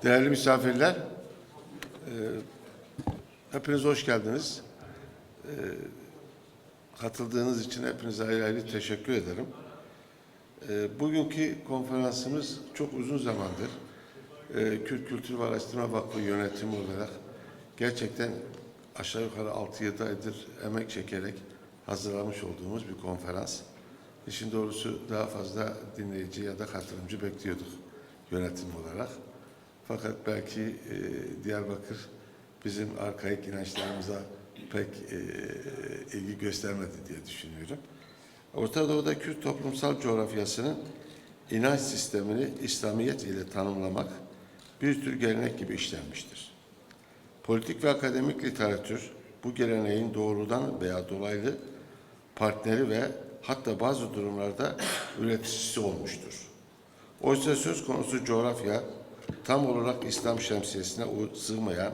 Değerli misafirler, hepiniz hoş geldiniz. Katıldığınız için hepinize ayrı ayrı teşekkür ederim. Bugünkü konferansımız çok uzun zamandır Kürt Kültür ve Araştırma Vakfı yönetimi olarak gerçekten aşağı yukarı 6-7 aydır emek çekerek hazırlamış olduğumuz bir konferans. İşin doğrusu daha fazla dinleyici ya da katılımcı bekliyorduk yönetim olarak. Fakat belki Diyarbakır bizim arkaik inançlarımıza pek ilgi göstermedi diye düşünüyorum. Orta Doğu'da Kürt toplumsal coğrafyasının inanç sistemini İslamiyet ile tanımlamak bir tür gelenek gibi işlenmiştir. Politik ve akademik literatür bu geleneğin doğrudan veya dolaylı partneri ve hatta bazı durumlarda üreticisi olmuştur. Oysa söz konusu coğrafya tam olarak İslam şemsiyesine sığmayan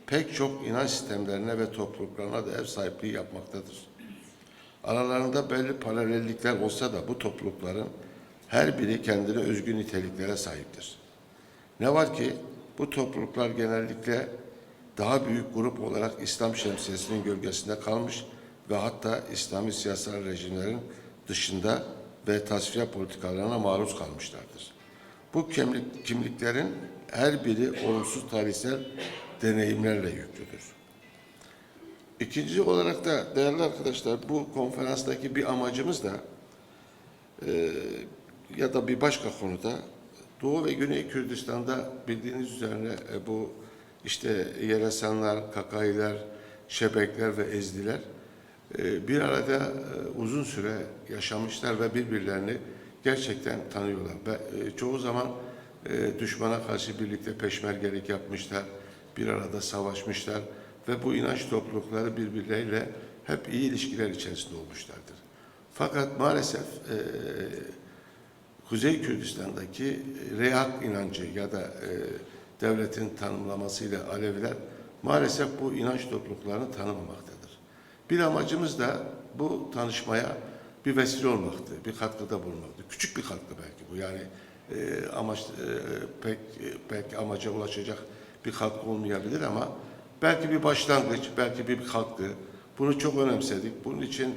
pek çok inanç sistemlerine ve topluluklarına da ev sahipliği yapmaktadır. Aralarında belli paralellikler olsa da bu toplulukların her biri kendine özgü niteliklere sahiptir. Ne var ki bu topluluklar genellikle daha büyük grup olarak İslam şemsiyesinin gölgesinde kalmış ve hatta İslami siyasal rejimlerin dışında ve tasfiye politikalarına maruz kalmışlardır. Bu kimliklerin her biri olumsuz tarihsel deneyimlerle yüklüdür. İkinci olarak da değerli arkadaşlar bu konferanstaki bir amacımız da ya da bir başka konuda Doğu ve Güney Kürdistan'da bildiğiniz üzere bu işte Yeresanlar, Kakaylar, Şebekler ve Ezdiler bir arada uzun süre yaşamışlar ve birbirlerini gerçekten tanıyorlar. Ve çoğu zaman düşmana karşı birlikte peşmergelik yapmışlar, bir arada savaşmışlar ve bu inanç toplulukları birbirleriyle hep iyi ilişkiler içerisinde olmuşlardır. Fakat maalesef Kuzey Kürdistan'daki Reyhak inancı ya da devletin tanımlamasıyla Aleviler maalesef bu inanç topluluklarını tanımamaktadır. Bir amacımız da bu tanışmaya bir vesile olmaktı, bir katkıda bulunmaktı. Küçük bir katkı belki bu. Yani pek amaca ulaşacak bir katkı olmayabilir ama belki bir başlangıç, belki bir katkı. Bunu çok önemsedik. Bunun için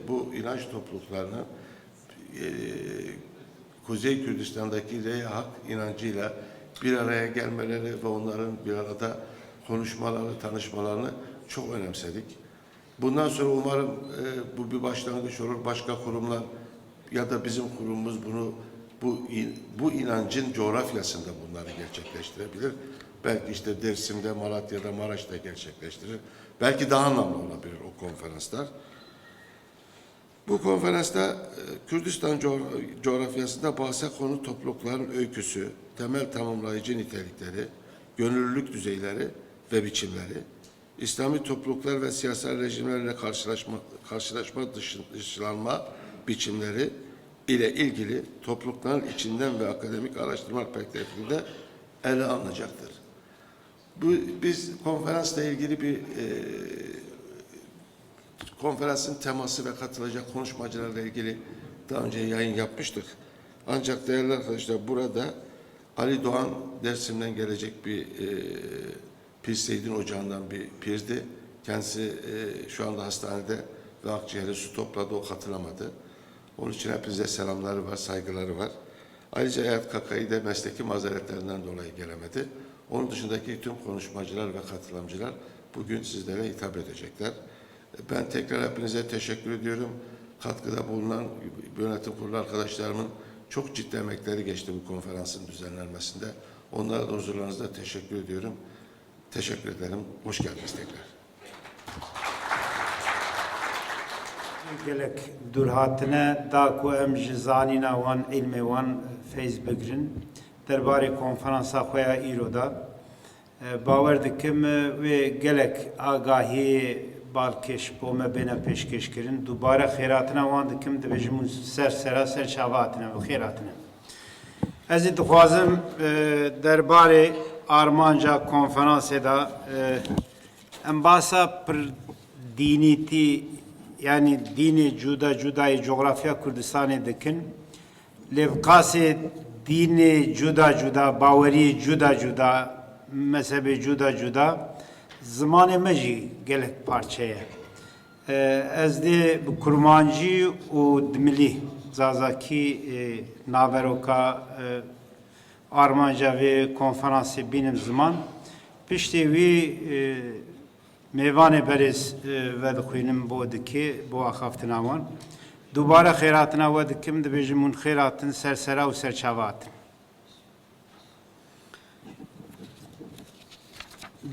bu inanç topluluklarının Kuzey Kürdistan'daki Reyhak inancıyla bir araya gelmeleri ve onların bir arada konuşmalarını, tanışmalarını çok önemsedik. Bundan sonra umarım bu bir başlangıç olur. Başka kurumlar ya da bizim kurumumuz bu inancın coğrafyasında bunları gerçekleştirebilir. Belki işte Dersim'de, Malatya'da, Maraş'ta gerçekleştirir. Belki daha anlamlı olabilir o konferanslar. Bu konferansta Kürdistan coğrafyasında bahse konu toplulukların öyküsü, temel tamamlayıcı nitelikleri, gönüllülük düzeyleri ve biçimleri, İslami topluluklar ve siyasal rejimlerle dışlanma biçimleri ile ilgili toplulukların içinden ve akademik araştırma perspektifinde ele alınacaktır. Biz konferansla ilgili bir konferansın teması ve katılacak konuşmacılarla ilgili daha önce yayın yapmıştık. Ancak değerli arkadaşlar burada Ali Doğan Dersim'den gelecek bir Pir Seydin Ocağı'ndan bir pirdi. Kendisi şu anda hastanede ve akciğeri su topladı, o katılamadı. Onun için hepinize selamları var, saygıları var. Ayrıca Eyat Kakay'ı da mesleki mazeretlerinden dolayı gelemedi. Onun dışındaki tüm konuşmacılar ve katılımcılar bugün sizlere hitap edecekler. Ben tekrar hepinize teşekkür ediyorum. Katkıda bulunan yönetim kurulu arkadaşlarımın çok ciddi emekleri geçti bu konferansın düzenlenmesinde. Onlara da huzurlarınızda teşekkür ediyorum. Teşekkür ederim. Hoş geldiniz tekrar. Gelek durhatine da ku em ji zanîna wan ilmê wan feyz bigirin derbarê konferansa xwe ya îroda bawer dikim wê gelek agahiyê balkêş bo me bêne pêşkêşkirin dubare xêratina wan dikim dibêjim ser çava hatine bi xêr hatine. Ez ê dixwazim derbarê armanca konferansê da em basa pir dînîtî yani dini cudayı coğrafya Kürdistan'ı dikin. Levkası dini cuda cuda, baweri cuda cuda, mezhebi cuda cuda, zamanı meci gelek parçaya. Ez de bu kurmancı o dmili zazaki naveroka Armanca ve konferansı benim zaman pişti ve meyvane beriz ve dikuyunum bu diki bu akhaftına van. Dubara xeyratına ve dikim de bejimun xeyratın sersera ve serçavat.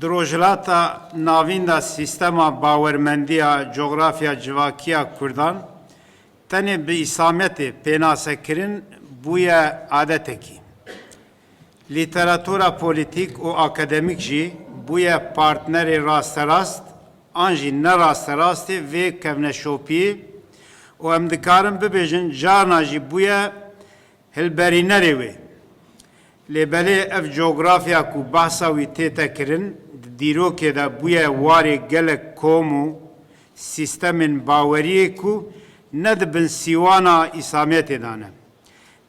Drojlata navinda sistema bawermendiya coğrafya civakiya Kurdan tane bi İslamiyeti penasekirin buya adeteki. Literatura politik o akademik jî buya partneri rasterast anjî ne rasterastê ve kevneşopî o em dikarin bibêjin carna jî buya hilberînerê wê. Lêbelê ev coğrafya ku behsa wî tête kirin di dîrokê de bûye warê gelek kom û sîstemên baweriyê ku ne dibin sîwana İslamiyetê de ne.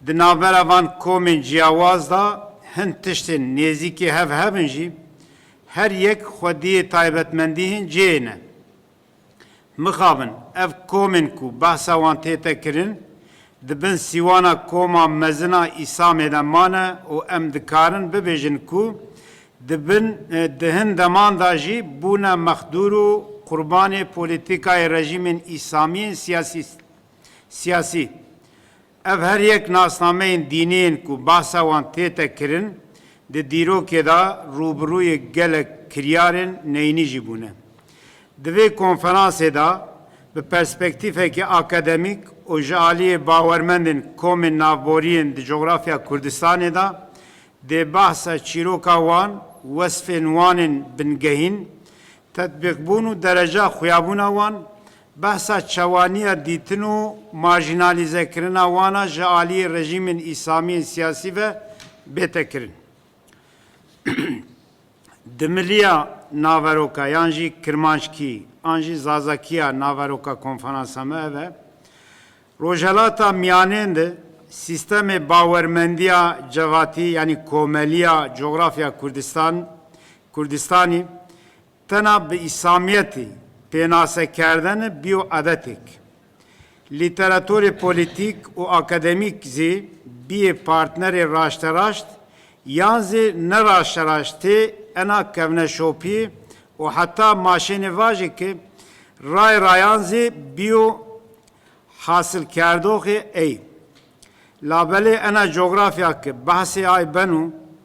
Di navbera van komên ciyawaz da hin tiştên nêzîkî hev hebin jî her yek xwediyê taybetmendî hîn ciyê ne. Mixabin ev komên ku behsa wan tête kirin dibin sîwana koma mezina İslamê de mane û em dikarin bibêjin ku dibin di hin deman da jî bûne mexdûr û qurbanê polîtîkayê rejîmên İslamî siyasî. Ev her yek nasnameyên dîniyên ku behsa wan tête kirin di dîrokê da rûbirûyê gelek kiryarên neynî jî bûne. Di vê konferansê da bi perspektîfekî akademîk û ji aliyê bawermendên komên navboriyên di coğrafya Kurdistanê da dê behsa çîroka wan wesfên wanên bingehîn tetbîqbûn û dereca xuyabûna wan behsa çewaniya dîtin û marjinalîzekirina wana ji aliyê rejîmên İslamî siyasî ve bête kirin. Di miliya naveroka yan jî kirmanckî an jî zazakiya naveroka konferansa me ev e rojhelata miyanên de sistemê bawermendiya cevatî yani komeliya coğrafya Kurdistanî tena bi İslamiyetî pênasekerdenê biyo adetek. Literatûrê polîtîk û akademîk zî biyê partnerê raşteraşt yan zê neraşteraştê ena kevneşopî û heta maşên vajê ki rayan zê biyo hasilkerdoxê ey. Labelê ena coğrafya ki behsê ay beno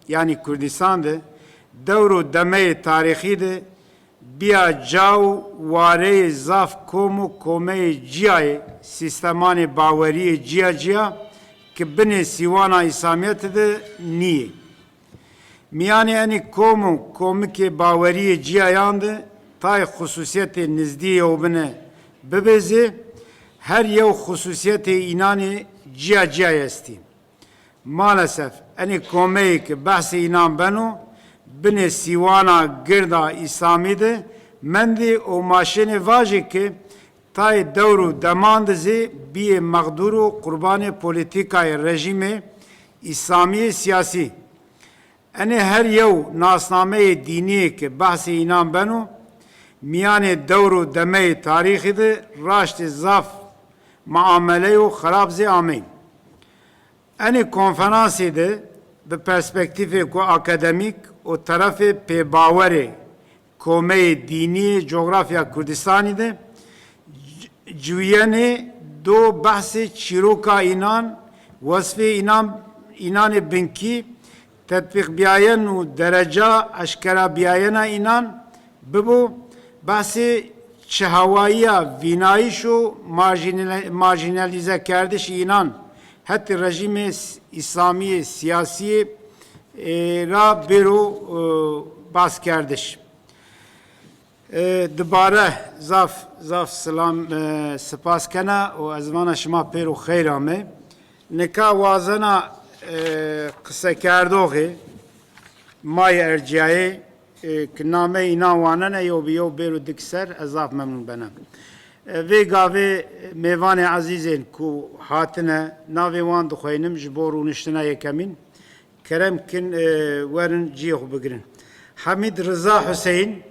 yani Kurdistan de dewr û demeyê tarîxî de biya caw wareyê zaf kom û komeyê ciyayê sîstemanê baweriyê ciya ki binê sîwana İslamiyetê de niyê. Miyanê enî kom û komikê baweriyê ciyayan de tay xusûsiyetê nizdî ew bine bibêze her yew xusûsiyetê înanê ciya yestî. Maalesef enî komeyê ki behsê înan beno binê sîwana girda İslamî de mendê û maşênê vajê ki tay dewr û deman dizê biyê mexdûr û qurbanê polîtîkayê rejîmê İslamî siyasî. Enê her yew nasnameyê dîniyê ki behsê înan beno miyanê dewr û demeyê tarîxê de raştê zaf muameleyê û xerab zê ameyn. Enê konferansê de bi perspektîfê ku akademîk û terefê pêbawerê komeyê dîniyê coğrafya Kurdistanê de ciwiyenê do behsê çîroka înan wesfê înanê binkî tetbîqbiyayen û dereca eşkerabiyayena înan bibû behsê çihawayiya vînayîş û marjinalîzekerdişî înan hetî rejîmê İslamî siyasî ra bêro bas kerdiş. Dibare zaf selam spas kena û ez vana şima pêr û xeyra me nika wazena qisekerdoxê mayê erciyayê ki name înan wane ne yo biyo bêr û dikser ez zaf memnûn benem. وی گاوی میوان عزیزین کو هاتنه ناوی وان دخوینم جبور و نشتنا یکمین کرم کن ورن جیخ بگرن حمید رضا حسین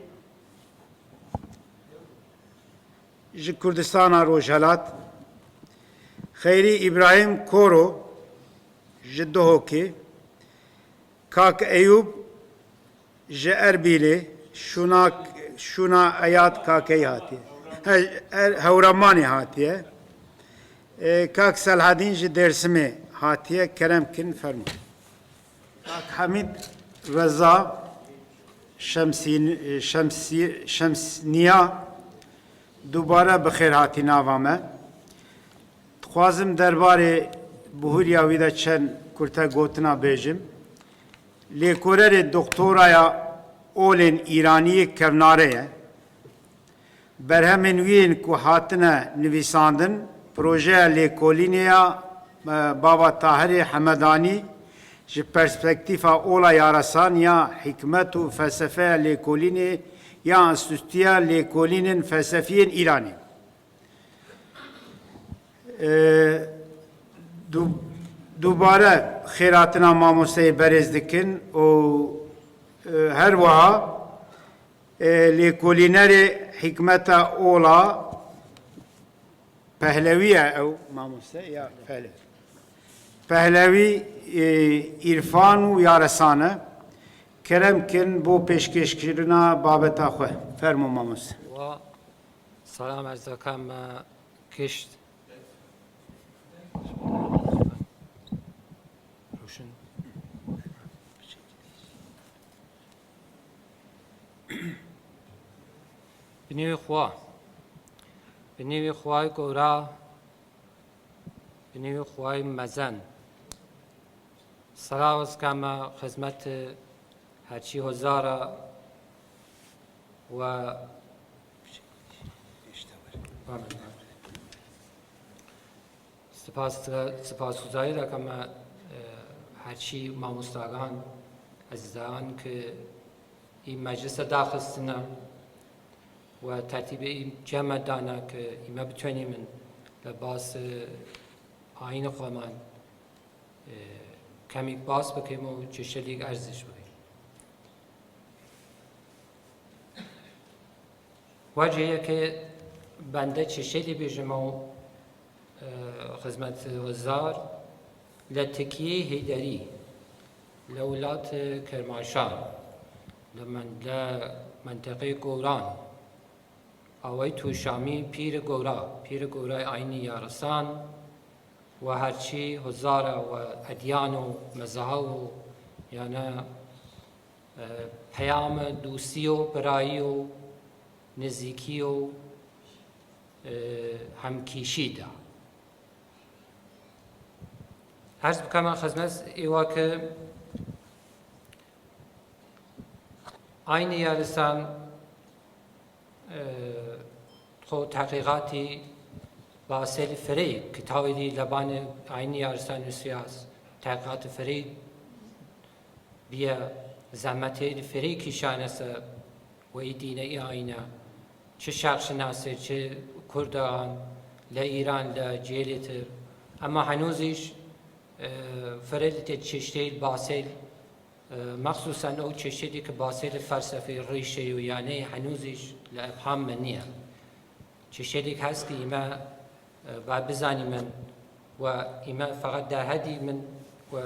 ji Kurdistana Rojhelat Xeyri İbrahim Koro ji Duhokê Kak Eyüp ji Erbilê şuna Eyad Kakey hatiye Hewramanê hatiye Kak Selhadîn ji Dêrsimê hatiye kerem kin fermo Kak Hamid Reza Şemsniya دوباره بخیر هاتی نوامه خوازم درباره بهوریا ویدا چند کرتا گوتنا بیجم لیکورر دکتورایا اولین ایرانی کوناره برهمن وین کو هاتنه نویساندن پروژه لیکولینیا بابا طاهر حمدانی جی پرسپکتیفا اولا یارسان یا حکمت و فلسفه لیکولینی یا انستitüya لیکولینن فلسفیین ایرانی دوباره خیراتنا ماموسه برز دکن و هر وها لیکولینر حکمت اولا پهلویه او ماموسه یا پهلوی عرفان و یارسانه کرم کن بو پیشکش کرنا بابتا خواه فرمو ماموس و سلام از دکم کشت روشن بنیوی خواه گورا بنیوی خواه مزن سلام از کم خدمت هرچی هزارا و سپاسگزاری دارم هرچی ماموستاگان عزیزان که این مجلس داخستنا و ترتیب این جمع دانا که ایما بتونیم لباس آین خوامان کمی باز بکنیم و چشلیک ارزش بکنیم واجهه که بنده چشلی بیجم و خدمت وزار لتکیه هیدری لولات کرمانشاه لمنطقه گوران آوی تو شامی پیر گورا آینی یارسان و هرچی هزاره و ادیان و مذهب و یعنی پیام دوستی و برایی و نزدیکی و همکیشی دا عرض بکنم خدمت ایوا که آین یارستان خود تحقیقاتی با سیل فری کتابی دی لبان آین یارستان سیاس تحقیقات فری بیا زحمتی فری کشانه و ای دینه ای آینه چه شرق شناسه چه کردان لإيران لجيلتر اما هنوزش فرلت چشتیل باسل مخصوصا او چشتیلی که باسل فلسفه ریشه و یعنی هنوزش لابهام منیه چشتیلی که هست که ایما باید بزنی من و ایما فقط در حدی من و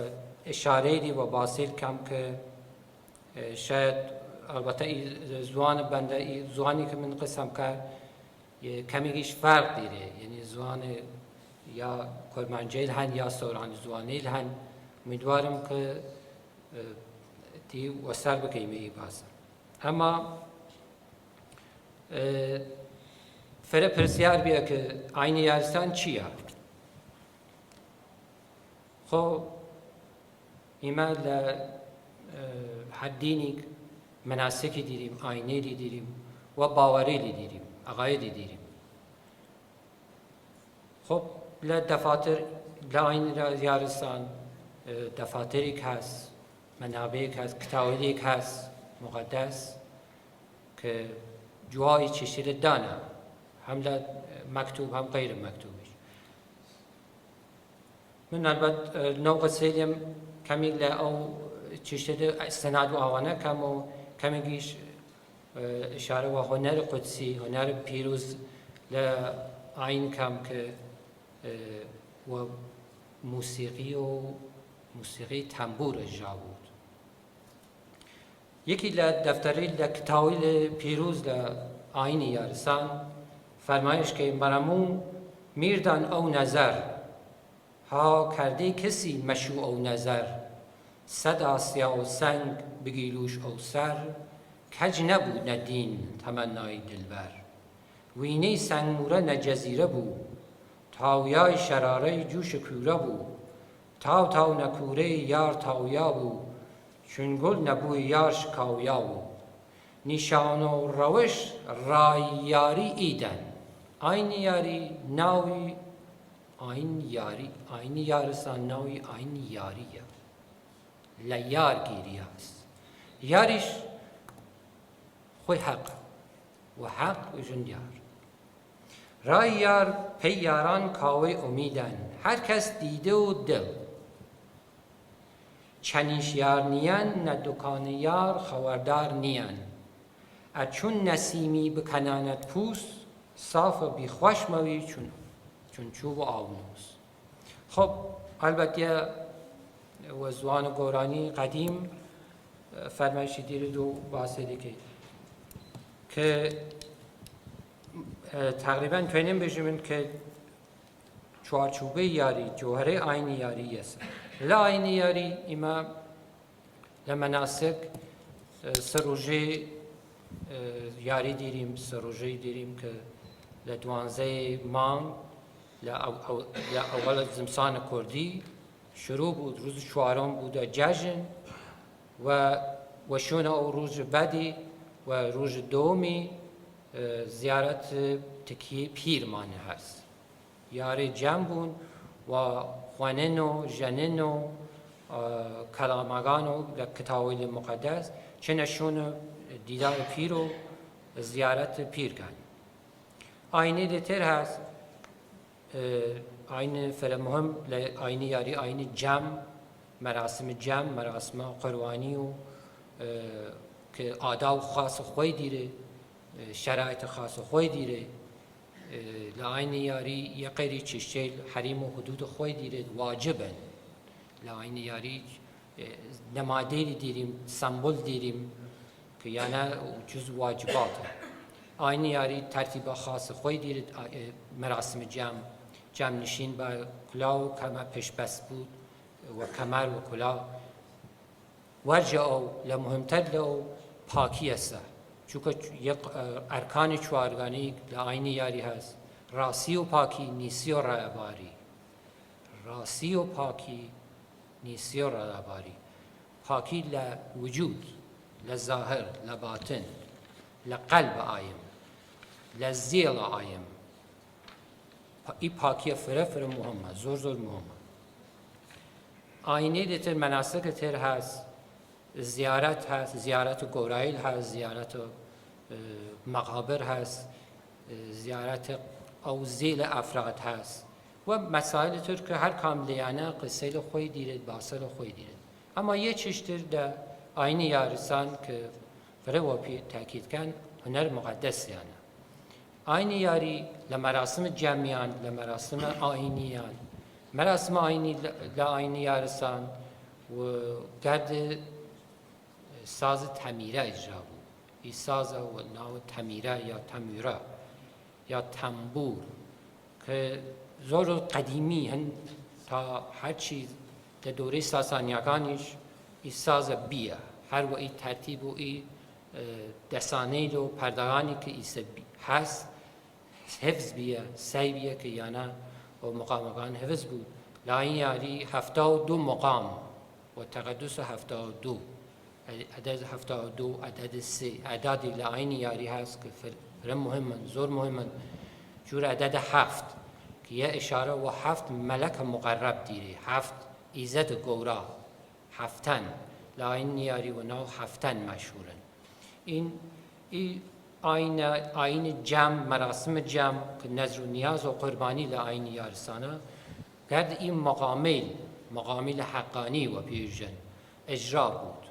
اشاره دی و باسل کم که شاید البته زوان بنده زوانی که من قسم کرد کمیگیش فرق دیره یعنی زوان یا کرمانجیل هن یا سوران زوانیل هن امیدوارم که دی وسر بکنیم ای بازم اما فره پرسیار بیا که آین یارستان چیه خب ایما هر دینی مناسکی دیریم آینه دیریم و باوری دیریم عقایدی دیریم خب لدفاتر لآین یارستان دفاتری که هست منابعی که هست کتابی که هست مقدس که جوایی چشیل دانه هم مكتوب هم غير مكتوبش. من البته نوع سیلیم کمی او چشده استناد و آوانه کمی گیش اشاره و هنر قدسی هنر پیروز لعین کم که و موسیقی تنبور اجرا بود. یکی دفتری کتاوی پیروز لعین یارسان فرمایش که مرمون میردان او نظر ها کرده کسی مشو او نظر صد آسیا و سنگ بگیلوش او سر کج نبود نه دین تمنای دلبر وینه سنگموره نه جزیره بود تاویای شراره جوش کوره بود تاو نکوره یار تاویا بود چون گل نبوی یار شکاویا بود نشان و روش رای یاری ایدن آین یاری ناوی آین یارسان ناوی آین یاریه لیار گیری هست یاریش خوی حق و حق وجن یار رای یار پی یاران کاوی امیدن هر کس دیده و دل چنیش یار نیان نه دکان یار خبردار نیان اچون نسیمی بکنانت پوست صاف و بیخوش موی چون چوب و آونوس. خب البته وزوان گورانی قدیم فرمایشی دیره دو باسه که تقریبا توینیم بجمن که چوارچوبه یاری جوهره آین یاری است. لا آین یاری اما لمناسک سروجه یاری دیریم سروجه دیریم که لدوانزه مانگ لأول زمستان کردی شروع بود روز چهارم بود جشن و شون او روز بعدی و روز دومی زیارت تکیه پیرمانه هست یاری جمع بون و خوانن و جنن و کلامگان و کتاب مقدس چنشون دیدار پیر و زیارت پیر کن. آینه دیتر هست آین فرمهم آین یاری آین جمع مراسم قروانی و که آداب خاص خوی دیره شرایط خاص خوی دیره لعین یاری یه غیری چشتیل حریم و حدود خوی دیره واجبن لعین یاری نمادی دیریم سمبل دیریم که یعنی جز واجباته آین یاری ترتیب خاص خوی دیره مراسم جمع نشین با کلا و کمر پیش بس بود و کمر و کلا ورجه او لمهمتر لو پاکی است چون یک ارکان چوارگانی لعین یاری هست راسی و پاکی نیسی و رعباری راسی و پاکی نیسی و رعباری پاکی لوجود لظاهر لباطن لقلب آیم لزیل آیم این پاکی فره مهمه زور مهمه آینه دیتر مناسک تر هست زیارت هست زیارت گورایل هست زیارت مقابر هست زیارت او زیل افراد هست و مسائل تر که هر کاملیانه قصه خوی دیرد باصل خوی دیرد اما یه چشتر در آینه یارسان که فره و تاکید کن هنر مقدس یعنی آینه یاری لمراسم جمعیان لمراسم آینیان مراسم آینی لآینه یارسان و گرد ساز تمیره اجرا بود این ساز و ناو تمیره یا تمیره یا تنبور که زور قدیمی هن تا هر چیز در دوره ساسانیاکانش این ساز بیه هر و این ترتیب و این دستانه و پردگانی که ایسه هست حفظ بیه سی بیه که یعنی و مقامگان حفظ بود لعین یاری 72 مقام و تقدس 72 عدد 72 عدد 3 عددی لعین یاری هست که فرم مهمن زور مهمن جور عدد 7 که یه اشاره و 7 ملک مقرب دیره 7 ایزد گورا 7 لعین یاری و نو 7 مشهورن این آین جمع مراسم جمع که نظر و نیاز و قربانی لآین یارسانه گرد این مقامیل حقانی و پیرژن اجرا بود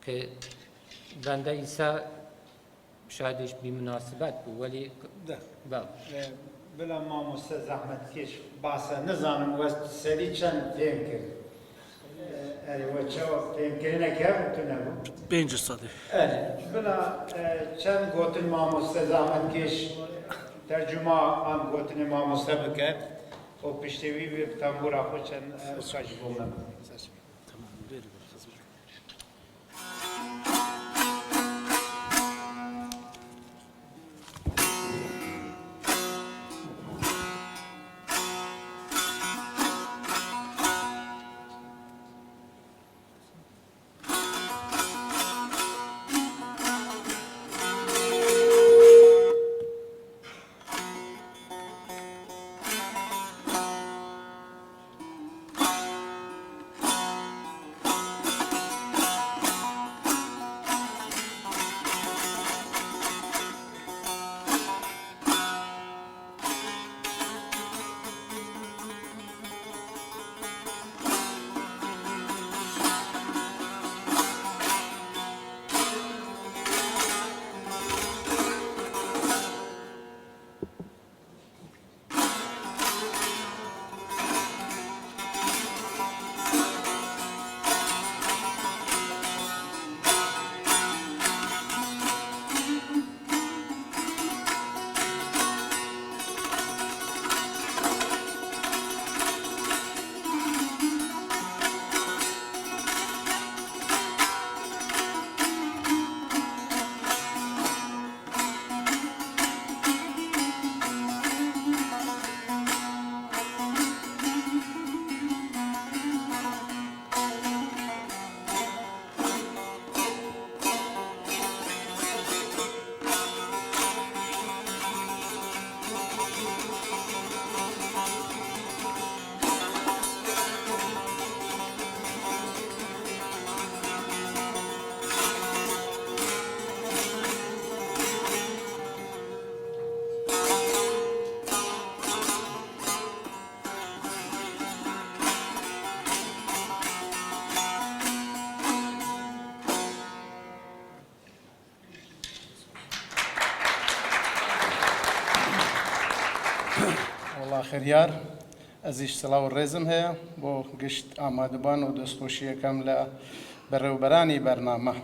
که بنده ایسا شایدش بی مناسبت بود ولی بلا مامۆستا زەحمەتکێش باسە نزانم وەست سەری چەند پێم کرد ئەریوەچەوە پێمکردنێک هەبوو نەبوو 5 ساڵی بلا چەند گۆتن مامۆستا زەحمەتکێش تەرجوما ئەم گۆتنی مامۆستا بکات و پشتێوی بێ تەمبورا خۆ چەند کاژ بۆ من Tamam, verin. خێریار ئەزیش سڵاو و ڕێزم هەیە بۆ گشت ئامادەبان و دەستخۆشیەکەم لە بەڕێوەبەرانی بەرنامە.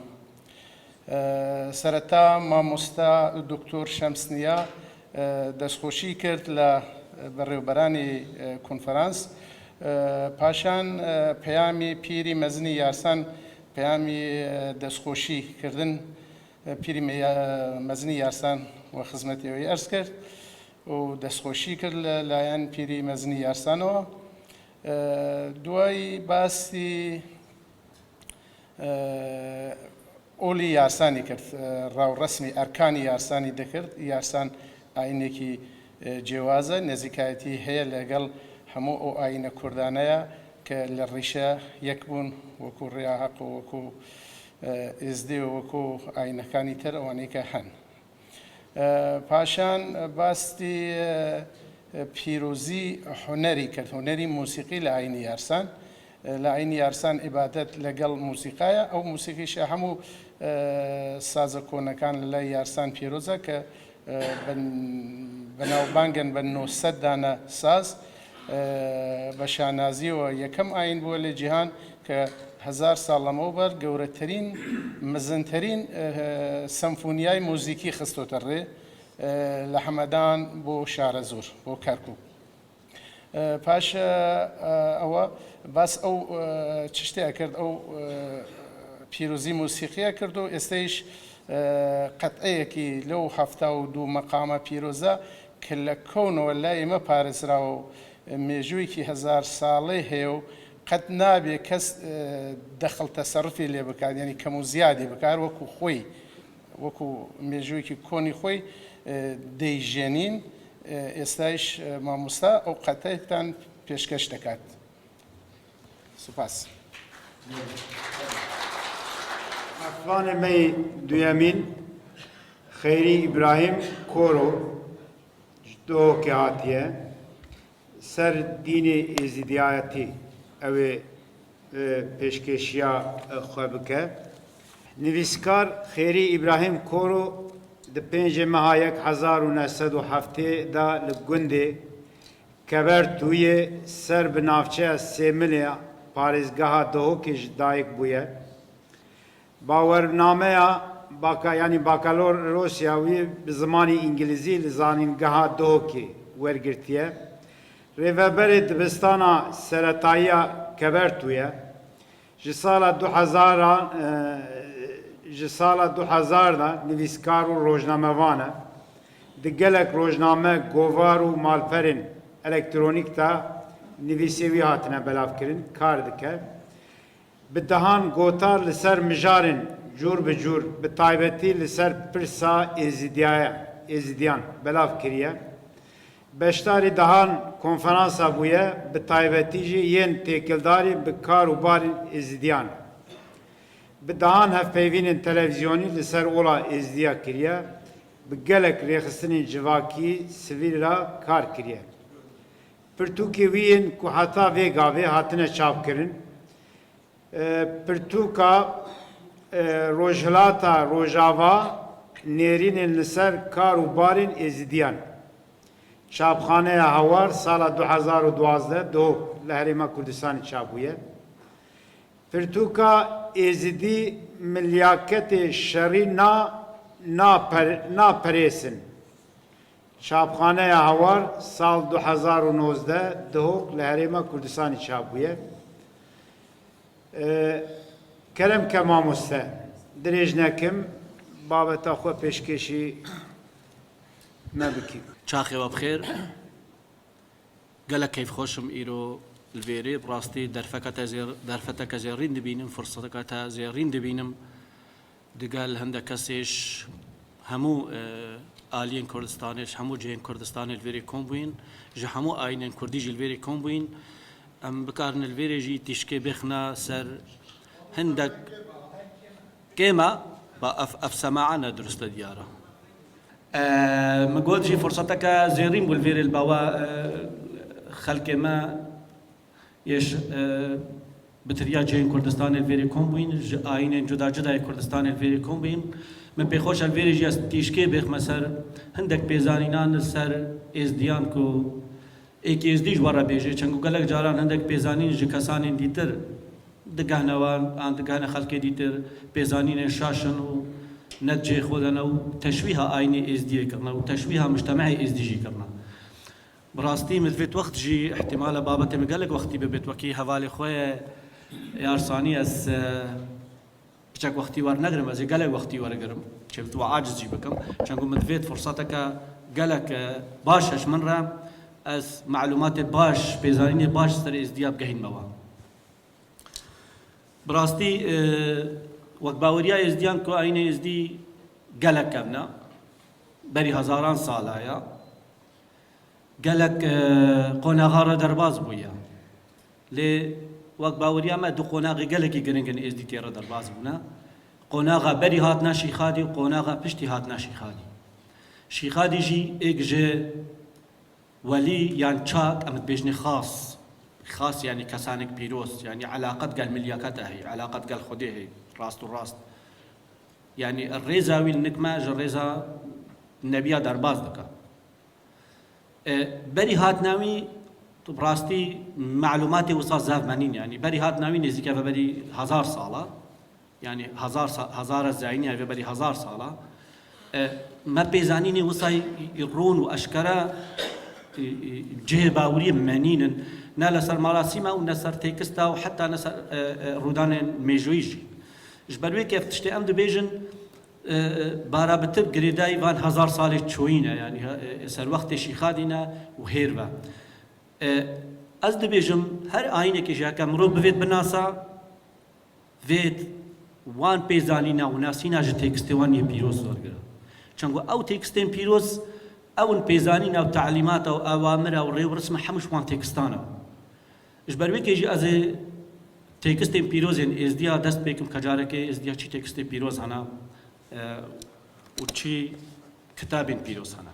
سەرەتا مامۆستا دکتۆر شەمسنیا دەستخۆشی کرد لە بەڕێوەبەرانی کۆنفەرانس، پاشان پەیامی پیری مەزنی یارسان پەیامی دەستخۆشی کردن پیری مەزنی یارسان و خزمەتیەوەی ئەرز کرد و دەستخۆشی کرد لایەن پیری مەزنی یارسانەوە. دوای باسی ئۆلی یارسانی کرد، ڕاوڕەسمی ئەرکانی یارسانی دەکرد. یارسان ئاینێکی جیاوازە، نزیکایەتی هەیە لەگەڵ هەموو ئەو ئاینە کوردانەیە کە لە ڕیشە یەک بوون، وەکو ڕێیاحەق و وەکو ئێزدێ و وەکو ئاینەکانی تر ئەوانەی کە هەن. پاشان باستی پیرۆزی هونەری کرد، هونەری موسیقی لە ئاینی یارسان. لە ئاینی یارسان عیبادەت لەگەڵ موسیقایە، ئەو موسیقیشە هەموو سازە کۆنەکان لە لای یارسان پیرۆزە کە بەناوبانگن بە 900 دانە ساز بە شانازیەوە یەکەم ئاین بووە لە جیهان کە 1000 ساڵ لەمەوبەر گەورەترین مزنترین سەمفۆنیای موزیکی خستۆتە ڕێ لە حەمەدان بۆ شارە زۆر بۆ کەرکووک. پاش ئەوە باس ئەو چ شتێک کرد، ئەو پیرۆزی موسیقیە کرد و ئێستایش قەتعەیەکی لەو 72 مەقامە پیرۆزە کە لە کەونەوە لای ئێمە پارێزراوە و مێژوویەکی 1000 ساڵەی هەیە و قەت نابێ کەس دەخڵ تەسەڕفی لێ بکات، یعنی کەم و زیادی بکار وەکو خۆی، وەکو مێژوویەکی کۆنی خۆی دەیژێنین. ئێستایش مامۆستا ئەو قەتەیەکتان پێشکەش دەکات. سوپاس. ئەفوانە مەی دویەمین خیری ابراهیم کورو دو که هاتیه سر دین ازدیاتی او پیشکشیا خواه بکه نویسکار خیری ابراهیم کورو د 5 ماه 1907 دا لگنده کبر توی سر بنافچه 3 ملیا پارێزگەها دهۆکیش دایک بووە باوەرنامەیە یعنی باکالۆرۆسیاوی bi zimanî îngilîzî li zanîngeha dihokê wergirtiye rêveberê dibistana seretayiya Kebertûye ji sala 2000 da nivîskar û rojnamevan e di gelek rojname govar û malperên elektronîk da nivîsê wî hatine belavkirin kar dike bi dehan gotar li ser mijarên cûr bi cûr bi taybetî li ser pirsa êzidiyan belav kiriye beşdarî dehan konferansa bûye bi taybetî jî yên têkildarî bi kar û barên êzidiyan bi dehan hevpeyvînên televizyonî li ser ola êzidiya kiriye bi gelek rêxistinên civakî sivîl ra kar kiriye pirtûkê wî yên ku heta vê gavê hatine çavkirin pirtûka rojhilata rojava nêrînên li ser kar û barên êzidiyan çapxaneya hewar sala 2012 dihok li Herêma Kurdistanê çapbûye pirtûka êzidî milyaketê şerî naperêsin çapxaneya hewar sal 2019 dihok li Herêma Kurdistanê çapbûye kerem ke mamoste dirêj nekim babeta xwe pêşkêşî me bikî چاخی و بخیر گله کیف خوشم ایرو الویری براستی درفت زیرین دبینم فرصت زیرین دبینم دگال هنده کسیش همو آلین کردستانش همو جهان کردستان الویری کم بوین جه همو آینن کردی جی الویری کم بوین ام بکارن الویری جی تشکی بخنا سر هندک کیما با اف سماعنا درست دیاره مقول جي فرصتك زيرين بالفير البوا خلق ما يش بتريا جين كردستان الفيري كومبين آين جدا جدا كردستان الفيري كومبين من بخوش الفيري جي تيشكي بخ مسر هندك بيزانينان سر ازديان كو ایک ازدیج ورا بیجه چنگو گلک جاران هندك بيزانين جي كسانين ديتر دگهنوان آن دگهن خلق ديتر بيزانين شاشن و نتجه خودنا وتشويه آيني ازدي كرنا وتشويه مجتمعي ازديجي كرنا براستي مثبت وقت جي احتمال بابتي مقالك وقتي ببيت وكي هوالي خويا يارساني اس بچك وقتي ور نقرم ازي قالك وقتي ور قرم شفت وعاجز جي بكم شنقول مثبت فرصتك قالك باشش من رام از معلومات باش بيزاريني باش سر ازدياب قهين موا براستي وقت باوریا ازدیان کو آینه ازدی گلک کبنا بری هزاران ساله یا گلک قناغار درباز بویا لی وقت باوریا ما دو قناغی گلکی گرنگن ازدی تیرا درباز بونا قناغا بری هات ناشی خادی و قناغا پشتی هات ناشی خادی شیخادی جی ایک جه ولی یان چاک امد بیجن خاص يعني كسانك بيروس يعني علاقات قال ملياكته هي علاقات قال خديه هي راست وراست يعني الريزا والنكمة الريزا النبي درباز دكا بري هات ناوي براستي معلوماتي وصل زاف منين يعني بري هات ناوي نزيكا فبري 1000 صالة يعني هزار الزعيني يعني فبري 1000 صالة ما بيزانيني وصل يرون وأشكرا جه باوري منين نال سر مراسم و نسر تكستا و حتى نسر رودان ميجويجي جبروي كيف تشتي ام دبيجن بارا بتر غريداي وان 1000 سال تشوينا يعني سر وقت شيخادينا و هيروا از دبيجم هر آينه كي جاكا مرو بفيت بناسا فيت وان بيزانينا و ناسينا ج تكستي وان يبيروس ورغرا چنگو او تكستين بيروس او بيزانينا و تعليمات او اوامر او ريو رسم حمش وان تكستانا اجبروي كيجي از تكستين بيروزين ازديا دست بكم كجارك ازديا چي تكستين بيروز هنا و چي كتاب بيروز هنا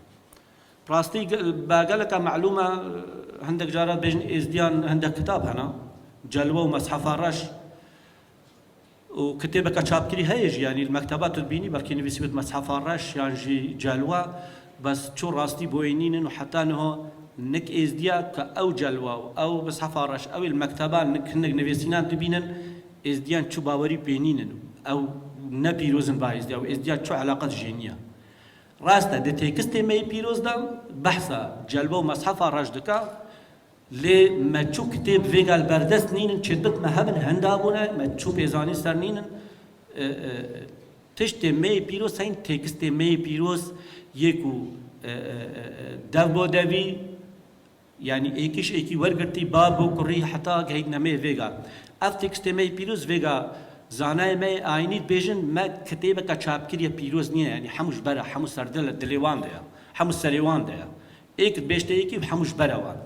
براستي باقالك معلومة عندك جارات بين إزديان عندك كتاب هنا جلوة ومصحف الرش وكتابك شابكري هيج يعني المكتبات تبيني بركي نفسي مصحف الرش يعني جلوة بس شو راستي بوينين وحتى انه نك ازديا كأو جلوة او مصحف الرش او المكتبة نك نفسينا تبينن ازديان شو باوري بينين او نبي روزن بايزديا او ازديا شو علاقة جينية راستا دي تكستي مي بيروز دا بحثا جلوة ومصحف الرش دكا لي ما تشو كتاب فيغا البردست نين تشدت ما هبن هندابونا ما تشو بيزاني سر نين تشتي مي بيروز هين تكستي مي بيروز يكو دابو دابي يعني ايكيش ايكي ورقرتي بابو كوري حتى قايد نمي فيغا اف تكستي مي بيروز فيغا زانای مي آینی بیشن ما کتیبه که چاپ کریه پیروز نیه یعنی حموش برا حموش سردل دلیوان دیا حموش سریوان دیا ایک بیشته ایکی حموش برا وان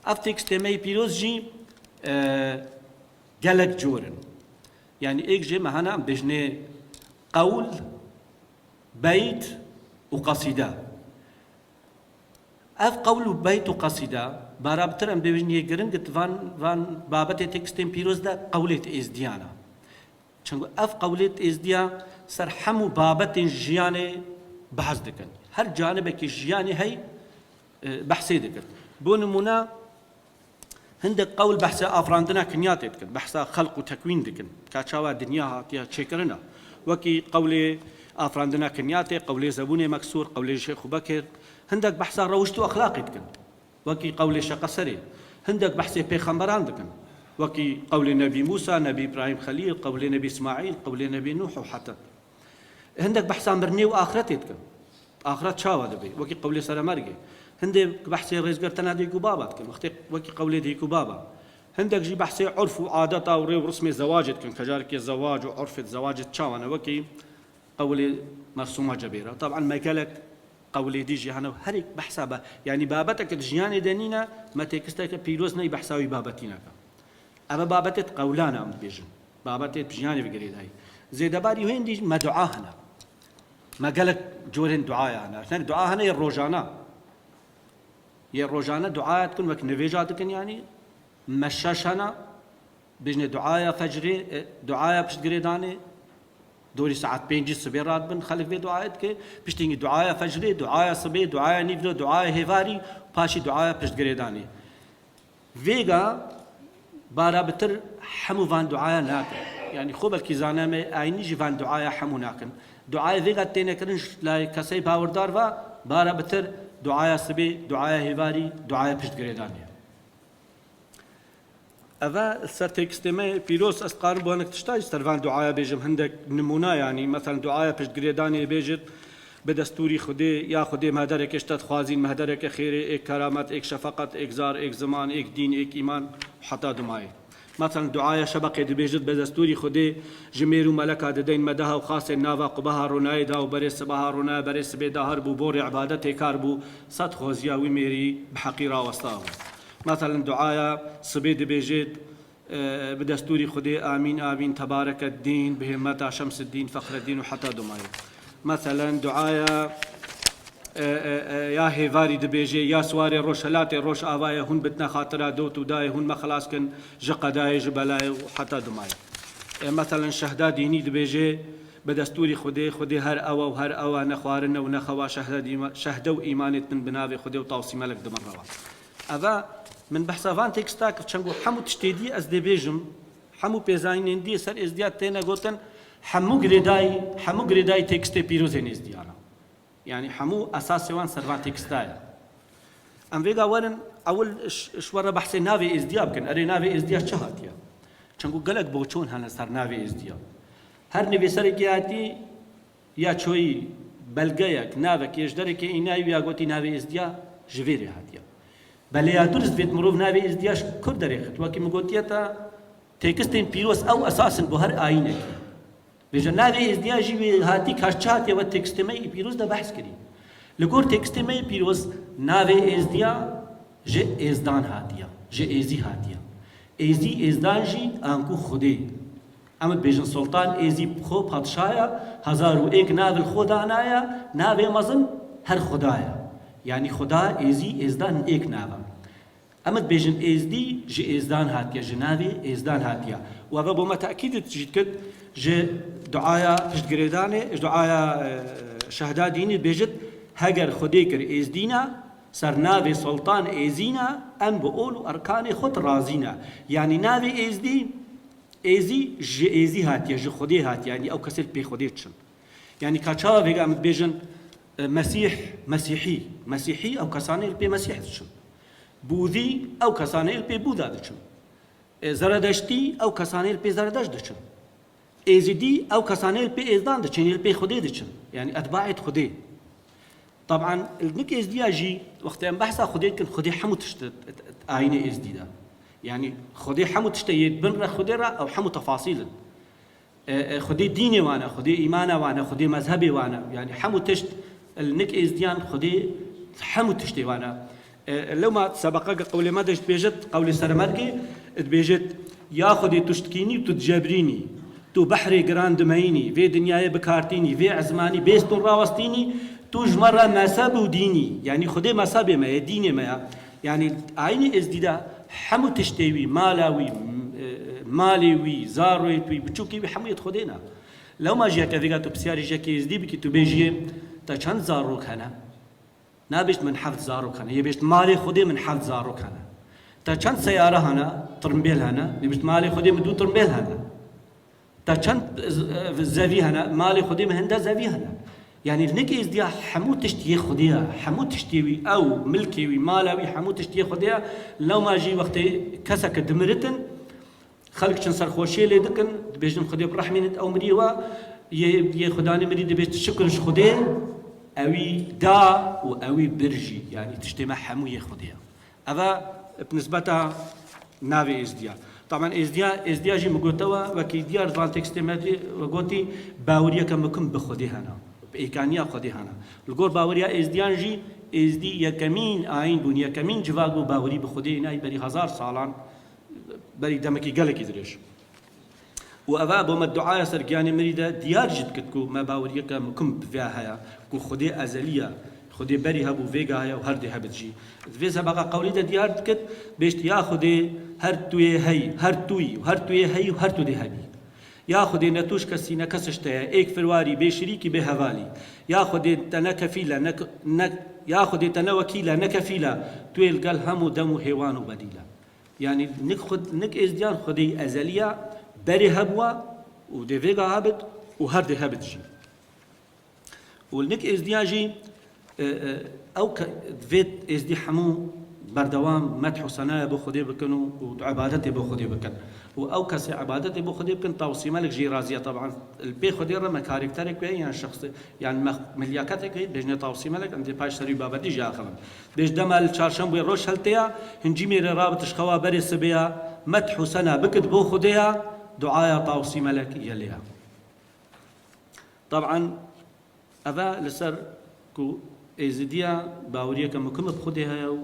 افتیکس تیمی پیروز جی گلک جورن يعني ایک جی مهانا بیشنه قول بيت وقصيدة اف قول وبيت وقصيدة بارابتر ام بيجني يقرن قلت فان بابتي تكستين بيروز دا قولت ازديانا چونکو اف قولت ازديا سر حمو بابت جياني بحث دكن هر جانبك جياني هي بحثي دكن بونمونا هندك قول بحث افراندنا كنيات دكن بحث خلق وتكوين دكن كاتشاوا دنيا هاتيا تشكرنا وكي قولي افراندنا كنياتي قولي زبوني مكسور قولي شيخ بكر هندك بحث روشت واخلاقي دكن وكي قولي شقسري هندك بحث بيخمبران دكن وكي قول نبي موسى نبي إبراهيم خليل قول نبي إسماعيل قول نبي نوح وحتى هندك بحث مرني وآخرتك آخرت شاوة دبي وكي قول سرمرجي هندك بحث رزقرتنا ديكو باباتك وكي قول ديكو بابا هندك جي بحث عرف وعادة ورسم زواجتك كجارك الزواج وعرف الزواج تشاوانا وكي قول مرسومة جبيرة طبعا ما قالك قولي ديجي هنا هريك بحسابه يعني بابتك جياني دنينا ما تكستك بيروزنا بحساوي بابتينك أما بابتت قولانا أم بيجن بابتت بجياني بقريد هاي زي دباري وين دي ما دعاهنا ما قالك جورين دعاء هنا عشان دعاء هنا يروجانا دعاء تكون وك نفيجاتكن يعني مشاشنا بيجن دعاء فجري دعاء بشتقريداني دوري ساعات بينجي صبي رات بن خلف في دعاءتك بيشتيني دعاء فجري دعاء صبي دعاء نيفلو دعاء هيفاري باشي دعاء بشتقريداني فيغا بارا بتر حمو فان دعاء ناكن يعني خوب الكيزانا ما ايني جي فان دعاء حمو ناكن دعاء فيغا تينا كرنج لا كسي باوردار فا بارا بتر دعاء صبي دعاء هيفاري دعاء بشتقريداني أفا سرتكستمي بيروس أسقار بوانك تشتاج سرفان دعاء بيجم هندك نمونا يعني مثلا دعاء بشتقريداني بيجت بدستوري خدي يا خدي مهدرك اشتد خوازين مهدرك خيري ايك كرامات ايك شفقت ايك زار ايك زمان ايك دين ايك ايمان حتى دماي مثلا دعاء شبقة بيجت بدستوري خدي جمير وملكة ددين مدها وخاص النافا قبها رونايدا وبرس بها رونا برس بيدا هربو بور عبادتي كاربو صد خوزيا وميري بحقيرة وسطاه مثلا دعاء صبيد بيجت بدستوري خدي آمين آمين تبارك الدين بهمتا شمس الدين فخر الدين وحتى دماي مثلا دعايا يا هيفاري دبيجي يا سواري روش هلاتي روش آوايا هون بتنا خاطرة دوت وداي هون ما خلاص كن جقداي جبلاي وحتى دماي مثلا شهدا ديني دبيجي بدستوري خدي هر أوا وهر أوا نخوارنا ونخوا شهدوا إيمانتن بنافي خدي وطاوسي ملك دمروا أذا من بحثافان تكستاك تشنقو حمو تشتيدي از دبيجم حمو بيزاين دي سر ازدياد تينا قوتن حمو غريداي تكستي بيروزين ازديانا يعني حمو اساسي وان سرفان تكستايا ام فيغا ورن اول شوره بحث نافي ازدياب كن اري نافي ازدياب شهاتيا چنگو گلک بوچون هنا سر نافي ازدياب هر نبي سركياتي يا چوي بلغيك نافك يجدرك ايناي يا غوتي نافي ازدياب جويري هاتيا بل يا درس بيت مروف نافي ازدياش كردريخت وكي مغوتيتا تكستين بيروس او اساسا بهر اينك بيجا نافي ازدياجي هاتي كاشات يا تكستمي بيروز ده بحث كري لغور تكستمي بيروز نافي ازديا جي ازدان هاتيا جي ازي هاتيا ازي ازدانجي انكو خدي اما بيجن سلطان ازي بخو پادشايا 1001 ناف الخدانايا نافي مزن هەر خدایە یعنی خدا ئێزی ئێزدان ئێک ناوە ئەمە بێژن ئێزدی ژە ئێزدان هاتیە ژە ناوێ ئێزدان هاتیە وەڤە بۆ مەتاکیدت جیت کرد ژە دوعاە پشتگرێدانێ دوعاە شەهدا دینی بێژت هەگەر خودێ کرد ئێزدینە سەرناوێ سڵتان ئێزینە ئەم بە ئۆل و ئەرکانی خۆت رازینە یعنی ناوێ ئێزدی ئێزی ژە ئێزی هاتیە ژە خودێ هاتیە یعنی ئەو کەسێت پێ خودێ چن یعنی کاچاوە بێگە ئەمت بێژن مەسیحی ئەو کەسانەی پێ مەسیح دچن بوذی ئەو کەسانەی پێ بوودا دچن زەردەشتی ئەو کەسانەی پێ زەردەش دچن ئێزیدی ئەو کەسانەی پێ ئێزدان دچن پێ خودێ دچن یعنی ئەتباعت خودێ طبعا نك ازديا جي وقت ان بحثا خدي كن خدي حمو تشت عين ازديدا يعني خدي حمو تشتيت بنره خدي را او حمو تفاصيل خدي ديني وانا خدي ايمانا وانا خدي مذهبي وانا يعني حمو تشت النك ازديان خدي حمو تشتي وانا لو ما سبق قولي ما دشت بيجت قولي سرمركي بيجت يا خدي تشتكيني وتتجبريني تو بحري جراند مايني في دنياي بكارتيني في عزماني بيستون راوستيني توج مرة مذهب وديني يعني خدي مذهب ما ديني ما يعني عيني ازديدا حمو تشتوي مالاوي ماليوي زاروي بتشوكي بحمو خدينا لو ما جاك ذيك تو بسياري جاكي ازدي بكي تو بيجي تا چند زاروك هنا نابشت من حفظ زاروك هنا يبشت مالي خدي من حفظ زاروك هنا تا چند سيارة هنا ترمبيل هنا يبشت مالي خدي من دو ترمبيل هنا تا چند زاوي هنا مالي خدي من هندا زاوي هنا يعني النكي ازديا حمو تشتيه خديها حمو تشتيوي او ملكيوي مالوي حمو تشتيه خديها لو ما جي وقت كسك دمرتن خلق چن سرخوشي لدكن بيجن خدي برحمين او مريوا يه خداني مريد بيت شكرش خديه اوي دا و اوي برجي يعني تشتمع حمو يه خديها هذا بنسبتها نافي ازديا طبعا ازديا جي مقوتوا وكي ديار فان تكستماتي وقوتي باوريا كمكم بخديها انا بإمكانية خديهانا الجور باوريا إزديان جي إزدي يكمين عين بون يكمين جواجو باوري بخدينا بري 1000 سالان بري دمكي قالك يدريش وأبا بوم الدعاء سرقياني مريدة ديار جد كتكو ما باوريا كم بفيها كو خدي أزلية خدي بري هبو فيجا هيا وهردي هبتجي فيزا بقى قولي ديار كت بيشت يا خدي هرتوي هي هرتوي وهرتوي هي وهرتوي هبي يا خدي نتوش كسي نكسشتها ايك فرواري بشريكي بهوالي يا خدي تنا كفيلة يا خدي تنا وكيلة نكفيلة تويل قال همو دمو هيوان وبديلة يعني نك ازديان خدي ازلية بري هبوا ودي فيغا هابت وهردي هابت جي والنك ازديان جي او فيت ازدي حمو بردوام مدح وثناء بو خدي بكنو وعبادتي بو خدي بكن او كسي عبادتي بو خدي بكن توصي ملك جي رازيه طبعا البي خدي رما كاركترك يعني شخص يعني ملياكتك بجني توصي ملك عندي باش سري بابدي جا اخرم بيج دمال چارشنبه روش هلتيا هنجي مير رابط شخوا بري سبيا مدح وثناء بكد بو خديها دعاء توصي ملك يليها طبعا افا لسر كو ازديا باوريه كمكم بخديها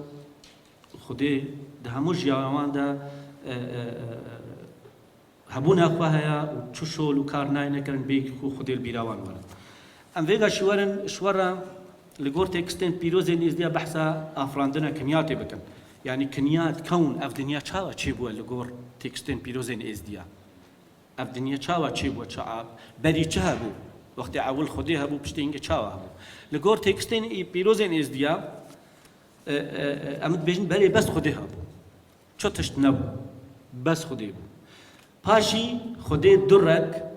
خدي ده هموش جوان ده هبون أخوها وتشول وكارناي نكرن بيك خدي البيراوان ولا أم فيجا شورا لقورت إكستين بيروزين إزديا بحثا أفراندنا كنياتي بكن يعني كنيات كون أفدنيا شاوا تشيبوا لقور تكستين بيروزين إزديا أفدنيا شاوا تشيبوا شعب بري شهبوا وقت أول خدي هبوا بشتينج شاوا هبوا لقور تكستين بيروزين إزديا امد بيجن بري بس خدي هبو شو تشتنو بس خدي باشي خدي درك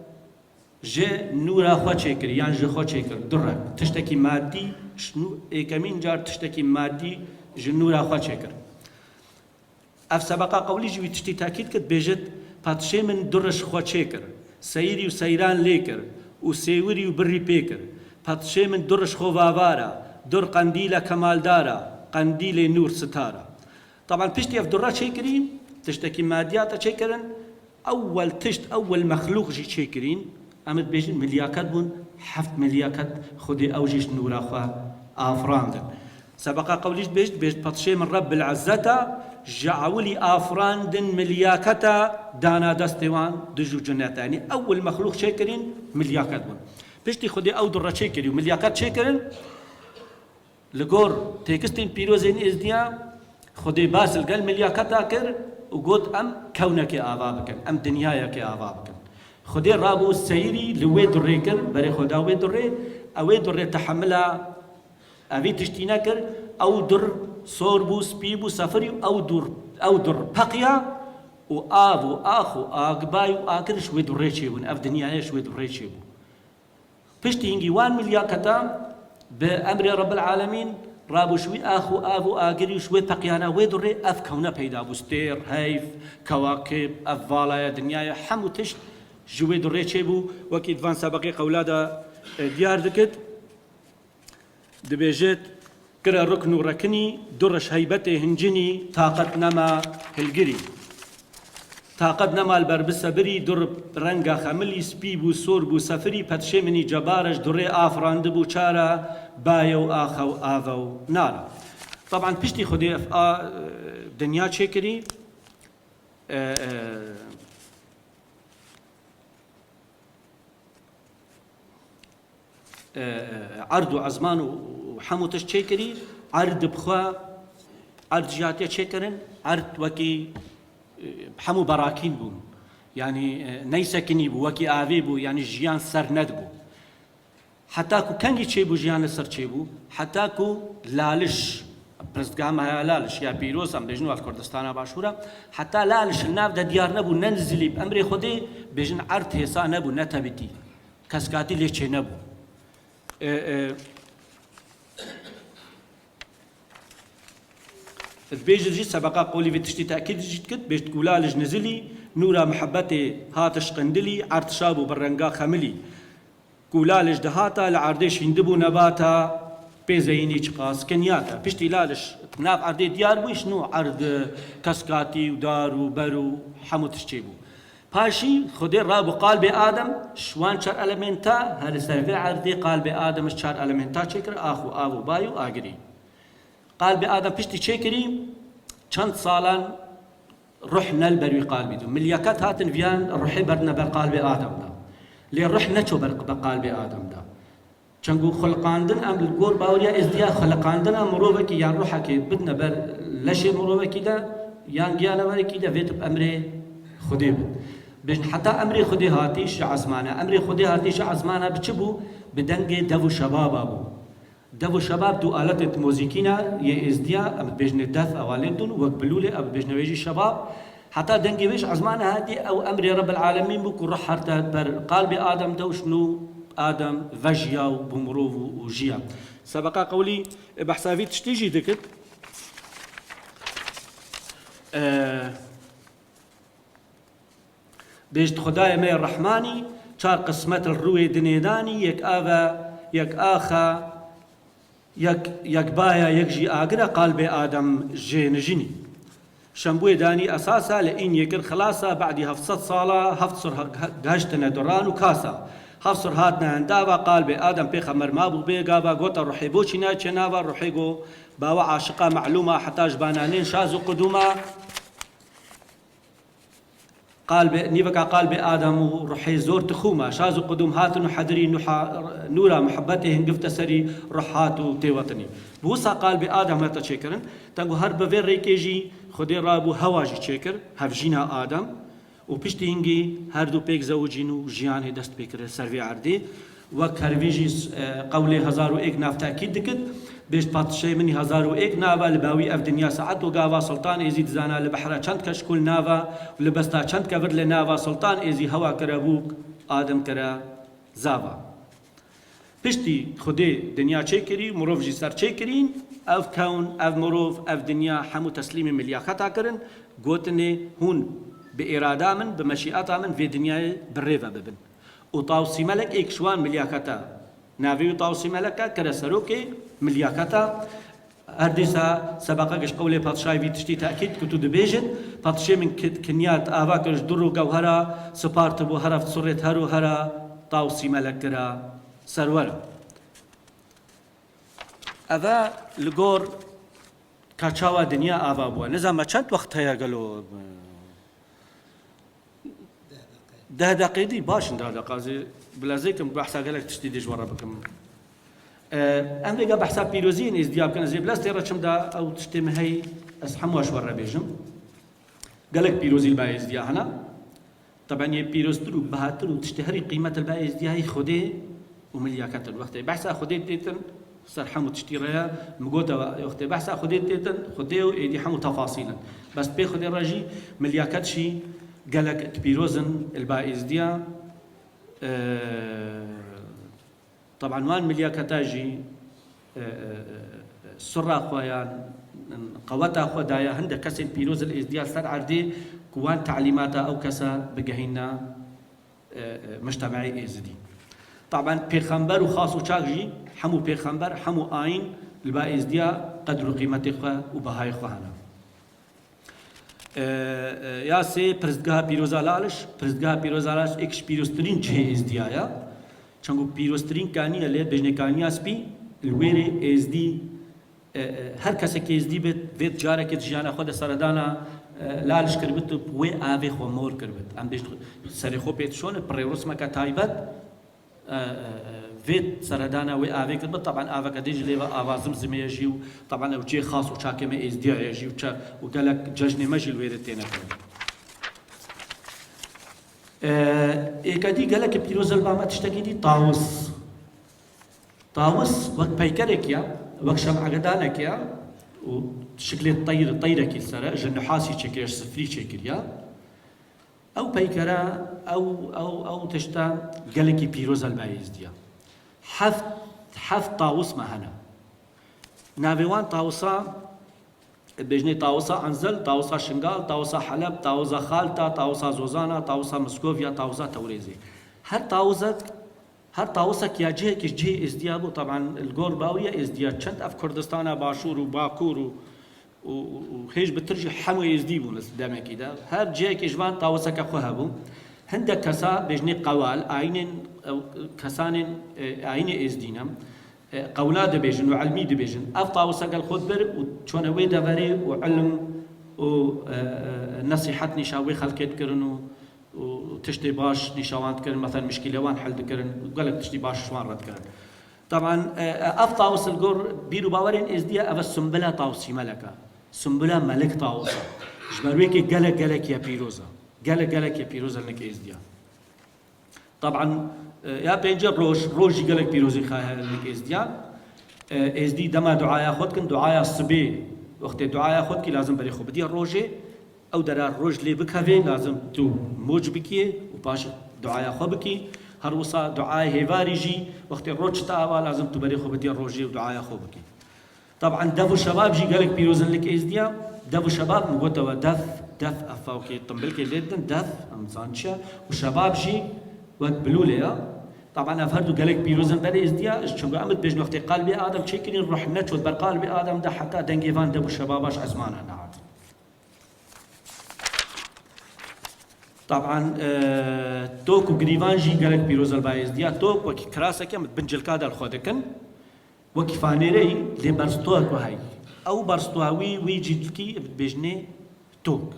جي نورا خو چيكر يعني جي خو چيكر درك تشتكي مادي شنو كمين جار تشتكي مادي جي نورا خو چيكر اف سبقا قولي جي تشتي تاكيد كد بيجت باتشي من درش خو چيكر سيري وسيران ليكر وسيوري وبري بيكر باتشي من درش خو وافارا در قنديله كمال دارا قنديل نور ستارة طبعا بيشتي افدرات شيكرين تشتكي ماديات شيكرين اول مخلوق جي شيكرين امد بيجن ملياكات بون حفت ملياكات خدي اوجيش نور اخوا افراندن سبق قوليش بيجت بطشي من رب العزة جعولي افراندن ملياكتا دانا دستوان دجو جنات يعني اول مخلوق شيكرين ملياكات بون بيشتي خدي او درات شيكري وملياكات شيكرين لگور تکستین پیروزین ازدیا خودی باسل قال ملیاکتا کر وقوت ام كونك آوا بكن ام دنياك آوا بكن خودی رابو سيري لوي دري كر بري خدا وي دري اوي دري تحملها اوي تشتينا كر او در صوربو سبيبو سفري او در بقيا و آب و آخ و آقبای و آکر شوی دوره چی بون اف دنیای شوی دوره چی بون پشتی هنگی 1 ملیار کتا به امر رب العالمین رابو شوی آخ و آب و آگری شوی تقیانا وی دوره اف کونه پیدا بوستیر هیف کواکب اف والای دنیای همو تشت شوی دوره چی بو وکی دوان سابقی قولادا دیار دکت دبیجت کرا رکن و رکنی درش هیبت هنجنی طاقت نما هلگری طاقت نمال بر بسبری در رنگا خملی سپی بو سور بو سفری پتشه منی جبارش در آفراند بو چارا بایو آخو آوو نارا طبعا پشتی خودی دنیا چه کری عرض و عزمان و حموتش چه کری عرض بخوا عرض جاتیا چه کرن عرض وکی همو براكين بو يعني نيسكني بو وكي آوي بو يعني جيان سر ند بو حتى كو كنجي چه بو جيان سر چه بو حتى كو لالش برزگام ها لالش يا بيروز ام بجنو كردستان باشورا حتى لالش الناف ده ديار نبو ننزلي بأمر خودي بجن عرض حسا نبو نتبتي كسكاتي ليه چه نبو بيجي سبقا قولي في تشتي تأكيد جيت كت بيجت كولالج نزلي نورا محبتي هاتش قندلي عرض شابو برنقا خملي كولالج دهاتا لعرديش هندبو نباتا بيزيني چقاس كنياتا بيشتي لالش ناف عردي ديار بو شنو عرض كسكاتي ودار وبرو حمو تشتيبو باشي خدي رابو قلب آدم شوان شار ألمنتا هذا سرفي عردي قلب آدم شار ألمنتا شكر آخو آبو بايو آقري قلب آدم بيشتي شكري چند سالان روح نلبروي قلبي دو ملياكات هاتن فيان روحي برنا بقلب آدم دا لي روح نچو بقلب آدم دا چنگو خلقاندن ام الگور باوريا ازديا خلقاندن ام مروبكي يان روحك بدنا بر لشي مروبكي دا يان گيانا وركي دا فيت بأمره خدي بجن حتى أمري خدي هاتيش عزمانا أمري خدي هاتيش عزمانا بچبو بدنگ دو شباب ابو دو شباب دو آلات موزيكينا يزديا ام بجن دف اوالدون وقبلولي ام بجن ويجي شباب حتى دنگي ويش عزمانا هادي او امر رب العالمين بكو روح حرتا بر قلب آدم دو شنو آدم فجيا وبمروف وجيا سبقا قولي بحسافي تشتيجي دكت بيجت خدايا مي الرحماني شار قسمت الروي دنيداني يك آفا يك آخا يك بايا يكجي آقرا قلب آدم جينجيني شنبوي داني أساسا لإن يكر خلاصا بعد هفصد صالة هفصر هجتنا دران وكاسا هفصر هاتنا عندابا قلب آدم بيخمر مابو بيقابا قوتا روحي بوشينا چنابا روحي قو باوا عاشقا معلومة حتى جبانانين شازو قدوما قلب نيفكا قلب آدم روحي زور تخوما شازو قدوم هاتن حدري نورا محبته هنقفت سري روحاتو تيوطني بوسا قلب آدم هتا تشكرن تنقو هر بفير ريكيجي خدي رابو هواجي تشكر هفجينا آدم وبشتي هنجي هردو بيك زوجينو جيان هدست بيكر سرفي عردي وكهرفيجي قولي هزارو ايك ناف تأكيد دكت بيش باتشي مني هزارو ايك نافا لباوي اف دنيا ساعت وقاوا سلطان ازيد زانا لبحرا چند كشكول نافا ولبستا چند كفر لنافا سلطان ازي هوا كرابوك آدم كرا زافا بشتي خدي دنيا چه كري مروف جي سر چه كرين اف كون اف مروف اف دنيا حمو تسليم مليا خطا كرن قوتني هون بإرادة من بمشيئة من في دنيا بالريفة ببن وطاوسي ملك ايك شوان ملياكتا نافي طاوسي ملكا كرسروكي ملياكتا هرديسا سبقا قش قولي باتشاي في تشتي تأكيد كتو دبيجن باتشي من كنيات آواكش درو قوهرا سبارت بو هرا فتصرت هرو هرا طاوسي ملكرا سرورا اذا لغور كاچاوا دنيا آوا بوا نظام چند وقت هيا قالو 10 دقيقة باش 10 دقيقة بلا زيكم بحثا قالك تشتي ديجوارا بكم ام ویگا بحثا پیروزی ازدیاب کنه زی بلاست را چم دا او تشتم هی اس حمواش ور بیجم قالك پیروزی البای ازدیا هنا طبعا يه پیروزتر و بهاتر و تشتهري قيمة البای ازدیا هی خوده وملياكات الوقت بحثا خوده تيتن صار حمو تشتيريا مقوتا وقت بحثا خوده تيتن خوده ويدي حمو تفاصيلا بس بي خوده راجي ملياكات شي قالك بيروزن البای ازدیا طبعا وان ملياكتاجي سرا خويا قوتا خو دايا هند كسن بيروز الازدياد سر عردي كوان تعليماتا او كسا بقهينا مجتمعي ازدي طبعا بيخمبر وخاص وشاكجي حمو بيخمبر حمو آين البا ازديا قدر قيمتي خو وبهاي خو هنا يا سي برزدگاه بيروزا لالش برزدگاه بيروزا لالش اكش بيروزترين جه ازديايا چنگو بيروزترين كانيا ليه بجنه كانيا سبي الويري ازدي هر کسی که ازدی بید جاره که جیانا خود سردانا لالش کربت و آوی خو مور کربت ام بیش سری خو پیت شون پری رسمه که تایبت وید سردانا و آوی کربت طبعا آوی کدیج لیوا آوازم زمیجیو طبعا او جی خاص و چاکمه ازدی عیجیو چا و قالك ججنی مجل ویرد تینا کرد ایکادی قالك پیروز البامه تشتگی دی طاوس وقت پیکرک یا وقت شمع قدانك يا وشكل الطير طيرة كي سرا جنحاسي شكل سفري شكل يا او بيكرا او تشتا قالكي بيروز البايز ديا حفت طاوس ما هنا نافيوان طاوسا بجني طاوسا انزل طاوسا شنغال طاوسا حلب طاوسا خالتا طاوسا زوزانا طاوسا مسكوفيا طاوسا توريزي هر طاوسك يا جهه كش جهه ازديابو طبعا الجور باويه ازدياد چند اف كردستان باشور وباكور وهيج بترجع حمو يزديبو لسدامه كده هر جهه كش وان طاوسك خوهبو هند كسا بجني قوال عين كسان عين ازدينم قولاد بيجن وعلمي بيجن اف طاوسك الخدبر وشون وي دفري وعلم ونصيحه نشاوي خلقت كرنو وتشتي باش نشاوانت كرن مثلا مشكله وان حل كرن قالك تشتي باش شوان رد كرن طبعا اف طاوس الجور بيرو باورين ازديا اف سنبله طاوسي ملكه سنبله ملك طاوس جبرويكي قالك يا بيروزا قالك يا بيروزا انك ازديا طبعا يا بينجر روجي قالك بيروزي خا انك ازديا ازدي دما دعاء ياخذ دعاء الصبي وقت دعاء ياخذ لازم بري خو بدي الروجي او درار روج لي بكافي لازم تو موج بكي وباش دعاء خو بكي هر وصا دعاء هيفاري جي وقت الروج تاوا لازم تبري خو بدي الروجي ودعاء خو بكي طبعا دفو شباب جي قالك بيروزن لك ازديا دفو شباب مقوتوا دف افاوكي طنبلكي ليدن دف امزانشا وشباب جي وقت بلوليا طبعا افهردو قالك بيروزن بري ازديا شنو عمد بيجن وقت قلبي ادم تشكرين روح نتشو برقلبي ادم ده حتى دنجيفان دفو شباباش عزمانها نعاد طبعا توك وقريفانجي قالك بيروز البايز ديا توك وكي كراسك يم بنجل كادا الخودكن وكي فانيري لي برستوك وهاي او برستواوي ويجي بجني توك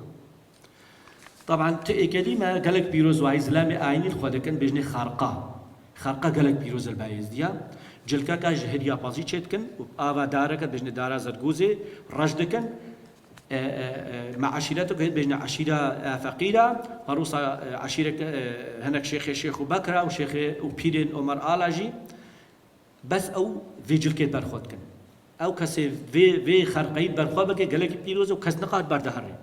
طبعا كلمه قالك بيروز واي زلامي عيني الخودكن بجني خارقه قالك بيروز البايز ديا جلكا كا جهريا بازي تشتكن وابا دارك بجني دارا زرغوزي رجدكن مع عشيرتك بين عشيرة فقيرة فروسا عشيرة هناك شيخ بكرة وشيخ وبيرين عمر آلاجي بس أو في جلكيت برخود كن أو كسي في خرقيت برخود بكي قالك بيروز وكس نقاط برده هري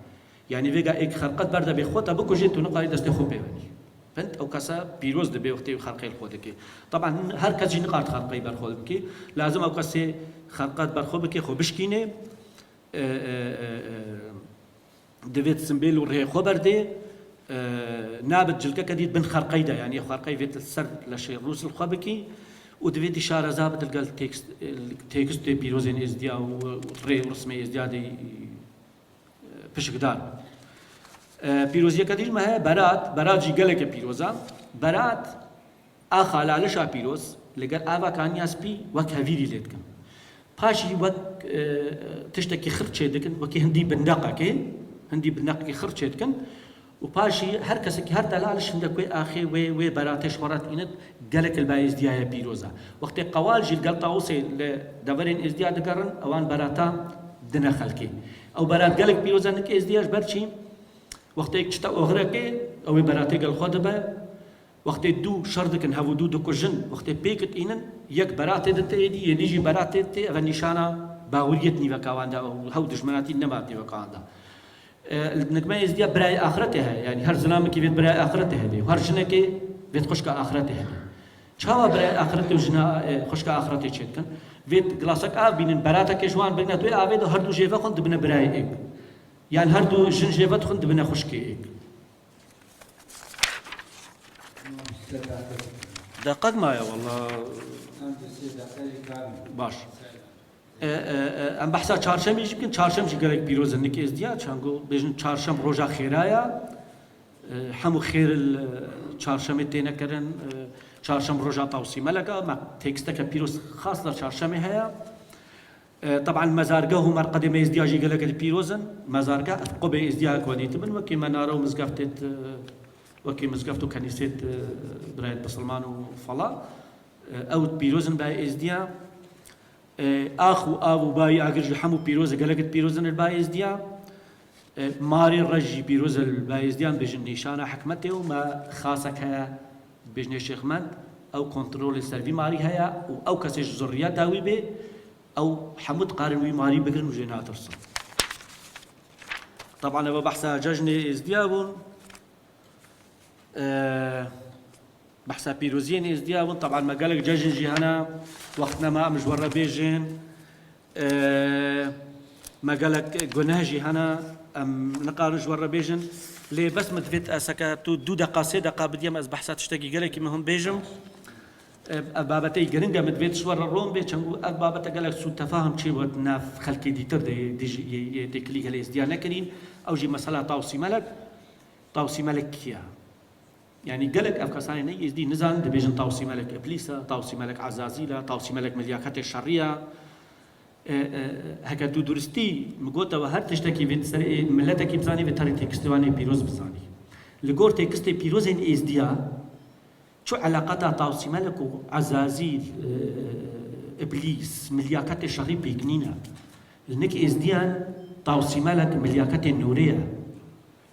يعني في إيك خرقات برده بخود أبوكو جيت ونقاط دست خو بيوني فهمت أو كسا بيروز دبي وقتي خرقي الخودك طبعا هر كس جي نقاط خرقي برخود بكي لازم أو كسي خرقات برخود بكي خو بشكينه دفيت سمبيل ورهي خبر دي نابت جلكا كديد بن خرقيدا يعني خرقي فيت السر لشي الروس الخبكي ودفيت إشارة زابط القال تكست بيروزين ازديا ورهي ورسمي ازديا دي بشكدار بيروزيا كديج ما هي برات جي قالك بيروزا برات آخا لالشا بيروز لقال آبا كان ياسبي وك هفيري ليتكم باشي وك تشتكي خرج شيدكن وكي هندي بالناقة كي هندي بالناقة خرج شيدكن و پاشی هەر کەسێک هەر دەلالش دەکوێ ئاخێ وێ بەراتێش وەڕات ئینت گەلێک البایزدیایە پیرۆزە وەختی قەوال ژیل گەڵ تاوسێ لە دەڤەرێن ئێزدیا دەگەڕن ئەوان بەراتا دنە خەلکی ئەو بەرات گەلێک پیرۆزە نک ئێزدیاش بەرچی وەختێک چتە ئۆغرەکێ ئەوەی بەراتی گەڵخوا دەبە وەختێ دوو شەڕ دکن هەوو دوو دکوژن وەختێ پێکت ئینن یەک بەراتێ دەتێدی یەنیژی بەراتێت تێ ئەوە نیشانە باوریەت نیوەکاواندا هەو دژمناتی نەمات نیوەکاواندا نکمە ئێزدیا برای ئاخرەتێ هەیە ینی هەر زنامێکی بێت برای ئاخرەتێ هەبێ هەر ژنێکی بێت خوشکە ئاخرەتێ هەبێ چاوە برای ئاخرەتێ و ژنە خوشکە ئاخرەتێ چێتکن بێت گلاسەک ئاو بینن بەراتەکێ جوان بگنە توێ ئاوێت هەردوو ژێڤە خۆن دبنە برای ئێک یان هەردوو ژن ژێڤەت خۆن دبنە خوشکی ئێک دقت مایە والله باش ئەم بەحسا چارشەمیش بکەن چارشەمشی گەلێک پیرۆزە نک ئێزدیا چانگۆ بێژن چارشەم ڕۆژا خێرایە هەموو خێر چارشەمێ تێنەکەرن چارشەم ڕۆژا تاوسیمەلەکە تێکستەکە پیرۆز خاص لە چارشەمێ هەیە طبعا مەزارگە و مەرقەدە ئێزدیاژی گەلەکە پیرۆزن مەزارگە قۆبێ ئێزدیا کۆدیت بن وەکی مەنارە و مزگەفتێت وەکی مزگەفت و کەنیسێت برایەت بەسڵمان و فەڵا ئەو پیرۆزن بای ئێزدیا ئاخ و ئاو و بای ئاگرژ هەموو پیرۆزە گەلەکت پیرۆزن بای ئێزدیا ماری ڕەژی پیرۆزە بای ئێزدیان بێژن نیشانە حکمەتێ و مە خاسەک هەیە بێژنێ شێخمەند ئەو کۆنتڕۆلی سەروی ماری هەیە و ئەو کەسێش زڕیا داوی بێ ئەو هەموو قارنووی ماری بگرن و ژێ ناترسن طبعا ئەوە بەحسا جەژنێ ئێزدیا بوون بەحسا پیرۆزیە ئێزدیا بوون طبعا مەگەلێک جەژن ژیهانە وەخت نەما مژوەڕە بێژێن مەگەلێک گوناهژی هەنا ئەم نەقار ژوەڕە بێژن لێ بەس مدوێت ئەسەکە تو دوو دقا سێ دقا بدیەم ئەس بەحسا تشتێکی گەلێکی مهم بێژم بابەتەی گرنگە مدوێت شوەڕە ڕۆم بێ چەند ئەف بابەتە گەلێک سوود تەفاهم چێ بۆ ناف خەڵکی دیتر دێکلی هەلە ئێزدیا نەکردین ئەوژی مەسەلا تاوسیمەلک کیە يعني قالك أفكاساني نيزدي نزان دبيجن تاوسي ملك إبليسا تاوسي ملك عزازيلا تاوسي ملك ملياكات الشرية هكا دو درستي مقوتا وهر تشتكي في ملتك بزاني في تاري تكستواني بيروز بزاني لقور تكستي بيروزين إزديا شو علاقتها تاوسي ملك وعزازيل إبليس ملياكات الشرية بيقنينا لنك إزديان تاوسي ملك ملياكات النورية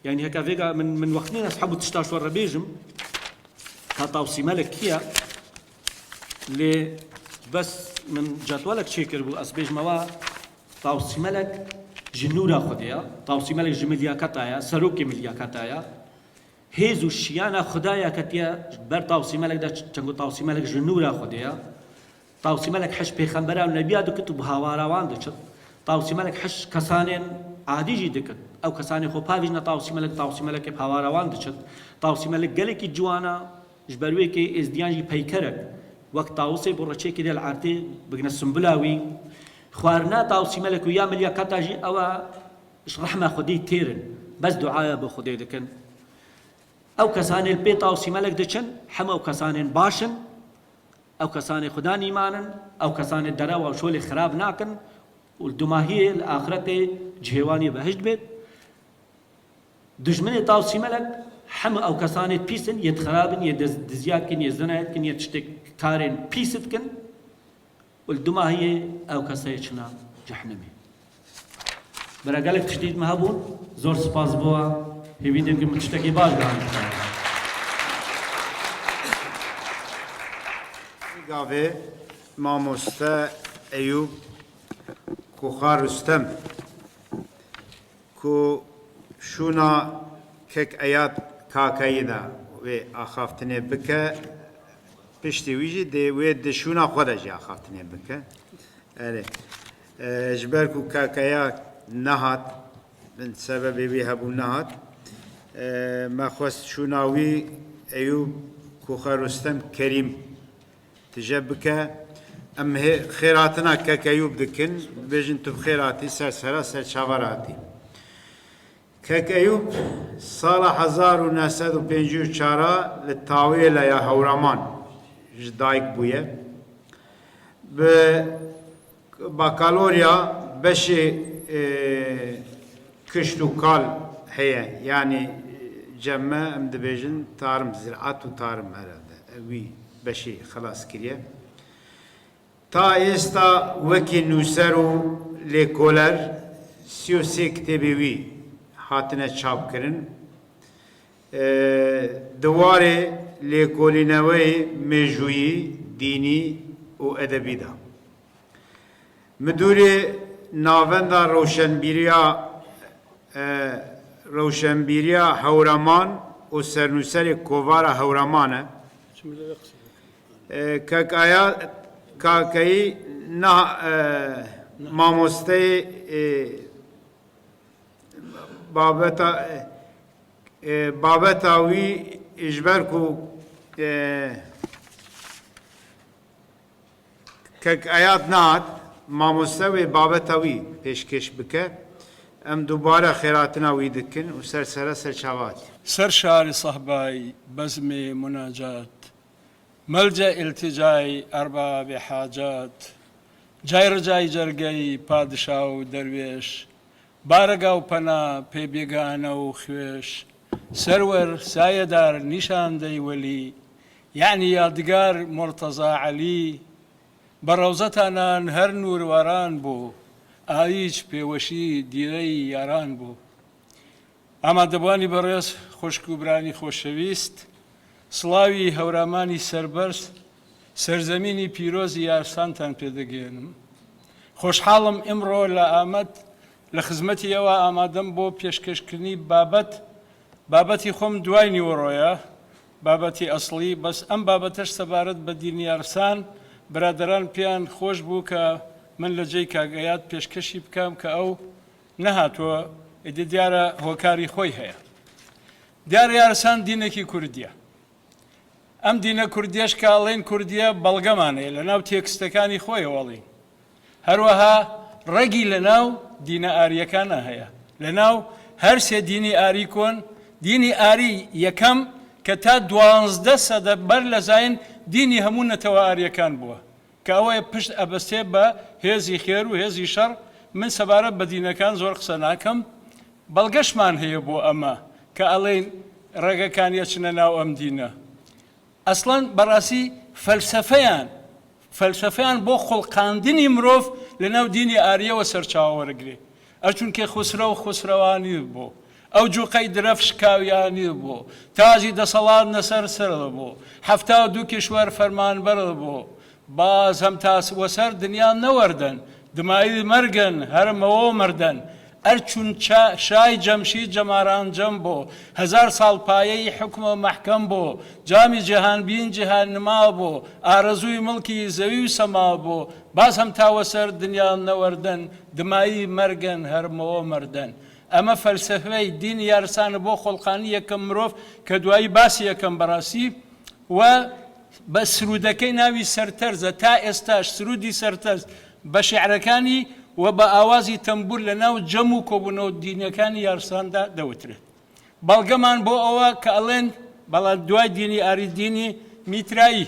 يعني هكا فيجا من وقتين أصحابه تشتاش ورا بيجم كتاوسي ملك كيا اللي بس من جدولك شيكر بو أسبيج موا تاوسي ملك جنورا خديا تاوسي ملك جمليا كتايا سروكي مليا كتايا هيزو الشيانا خدايا كتيا بر تاوسي ملك دا تشنقو تاوسي ملك جنورا خديا تاوسي ملك حش بيخنبرا ونبيا دو كتب هاوارا وان دو تاوسي ملك حش كسانين عادي جي دكت او كساني خو باويجنا تاوسي ملك بهاواروان دچت تاوسي ملك گلکی جوانا جبروي كي ازديانجي پيكرك وقت تاوسي برچه كده العرتي بگنا سنبلاوي خوارنا تاوسي ملك ويا مليا كتاجي او رحمه خدي تيرن بس دعاء بخدي دكن او كساني البي تاوسي ملك دچن حما او كساني باشن او كساني خدان ايمانن او كساني دراو شول خراب ناكن والدماهية الآخرة جهواني بهجد بيت دجمني تاوسي ملك حما أو كسانة بيسن يتخرابن يدزياتكن يزنايتكن يتشتك كارن بيستكن والدماهية أو كسايتشنا جحنمي برا قالك تشديد مهبون زور سباس بوا هيوين دمكن متشتكي باش قاوي ماموستا أيوب كوخار رستم كو شونا كك آيات كاكايدا و آخافتني بك بشتي ويجي دي ويد شونا خودجي آخافتني بك ألي جبركو كاكايا نهات من سبب بيها بو نهات ما خوست شوناوي أيوب كوخار رستم كريم تجبك ام خيراتنا كاكايوب دكن بيجن تب خيراتي سرسرا سرشاوراتي كاكايوب صالح 1954 للتاويل يا هورمان جدايك بويا ببكالوريا بشي كشتو كال هي يعني جمع ام دبيجن تارم زراعت و تارم هرده وی بشی خلاص کریه تا استا وکی نوسر و لیکولر 33 کتابی وی هاتنه چاپ کرن دواره لیکولینوی مجویی دینی و ادبی دا مدور ناوندا روشنبیریا هورمان و سرنوسر کووارا هورمانه کاکایی نه ماموسته بابتاوی اجبر کو کاکایات نات ماموسته و بابتاوی پیشکش بکه ام دوباره خیراتنا وی دکن و سر چاوات سر شعر صهباي بزمي مناجات ملجأ التجاي أرباب حاجات جاي رجاي جرقي پادشاو درويش بارقاو پنا پي بيگانو خويش سرور سايدار نشان دي ولي يعني يادقار مرتضى علي بروزتنا هر نور واران بو آیچ پیوشی دیری یاران بو اما دبانی برس خوشکوبرانی خوشویست سلاوی هورامانی سربرس سرزمینی پیروزی یارسانتان پیدگینم خوشحالم امرو لآمد لخدمتی او آمادم بو پیشکشکردنی بابتی خوم دوای نیورویا بابتی اصلی بس ام بابتش سبارت بدین یارسان برادران پیان خوش بو که من لجي كاغيات بيشكشي بكام كأو نهاتو إدي ديارة هوكاري خوي هيا ديار يارسان دينكي كردية أم دينا كردياش كالين كردية بلغماني لناو تيكستكاني خوي والين هروها رقي لناو دينا آريا كان هيا لناو هرسي ديني آري كون ديني آري يكم كتا دوانزده سده بر لزاين ديني همون نتوا آريا كان بوا كأوي بشت أبستيبا هذي خير وهذي شر من سبارة بدينا كان زور قصناكم بلغش مان هي بو أما كألين رجع كان يشنا أم دينا أصلاً براسي فلسفيان بو خلقان ديني مروف لناو ديني آريا وسرچاو ورقري أرچون كي خسرواني بو أو جو قيد رفش كاوياني بو تازي دا صلاة نسر بو حفتاو دو كشوار فرمان برد بو باز هم تاس وسر دنیا نوردن دمایی مرگن هر مو مردن ارچون شای جمشید جماران جم بو 1000 سال پایه حکم و محکم بو جامی جهان بین جهان نما بو آرزوی ملکی زوی و سما بو باز هم تا وسر دنیا نوردن دمایی مرگن هر مو مردن اما فلسفه دین یارسان بو خلقانی یکم مروف کدوایی باسی یکم براسی و بس سرودكي ناوي سرترز تا استاش سرودي سرترز بشعركاني وبآوازي تنبور لناو جمو كوبنو دينيكاني يارسان دا دوتره بلغمان بو اوا كالين بلا دواي ديني آري ديني ميترائي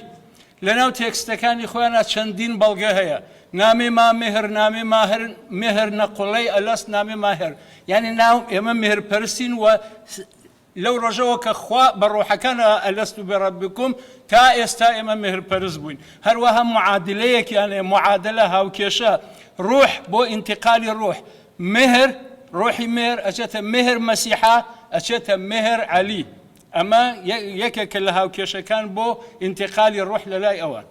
لناو تكستكاني خوانا چندين بلغه هيا نامي ما مهر نامي مهر نقولي ألاس نامي ماهر يعني ناو اما مهر برسين و لو رجوك أخوة بروح كان ألست بربكم تا استائما مهر برزبون هروها معادليك يعني معادلة هاوكيشا روح بو انتقال الروح مهر روحي مهر أجت مهر مسيحة أجت مهر علي أما يك كلها هاوكيشا كان بو انتقال الروح للاي أوان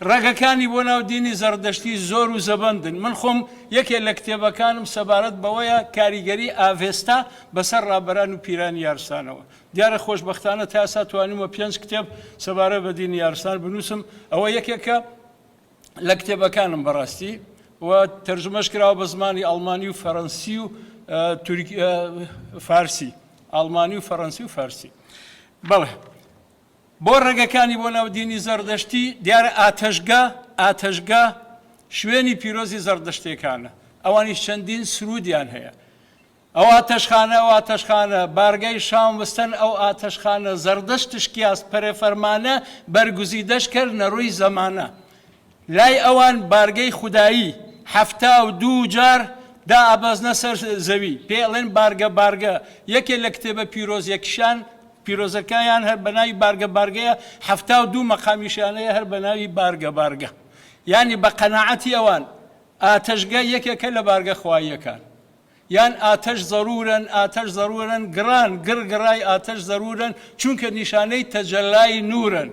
رقا كان يبوناو ديني زردشتي زور وزبندن من خم يكي الكتابة كانم سبارت بويا كاريگري آفستا بسر رابران و پیران يارسانو ديار خوش بختانه تاسات وانم و پيانس كتاب سبارة بدين يارسان بنوسم او يكي الكتابة كانم براستي وترجمش كراو بزماني ألماني و فرنسي و فارسي ألماني و فرنسي و فارسي بله بۆ ڕێگەکانی بۆ ناو دینی زەردەشتی دیارە ئاتەشگا شوێنی پیرۆزی زەردەشتێکانە ئەوانیش چەندین سرودیان هەیە ئەو ئاتەشخانە بارگای شام وستن ئەو ئاتەشخانە زەردەشت شکیاس پەرێفەرمانە بەرگوزیدەش کرد نەڕووی زەمانە لای ئەوان بارگەی خودایی 72 جار ئابەزنە سەر زەوی پێڵێن بارگە بارگە یەکێ لە کتێبە پیرۆزیەکیشان پیرۆزەکەیان هەر بەناوی بارگە بارگەیە 72 مەقامیشانەیە هەر بەناوی بارگە بارگە یعنی بە قەناعەتی ئەوان ئاتەشگە یەکێکە لە بارگە خواییەکان یان ئاتەش زەرورن گڕان گڕای ئاتەش زەرورن چونکە نیشانەی تەجەلای نورن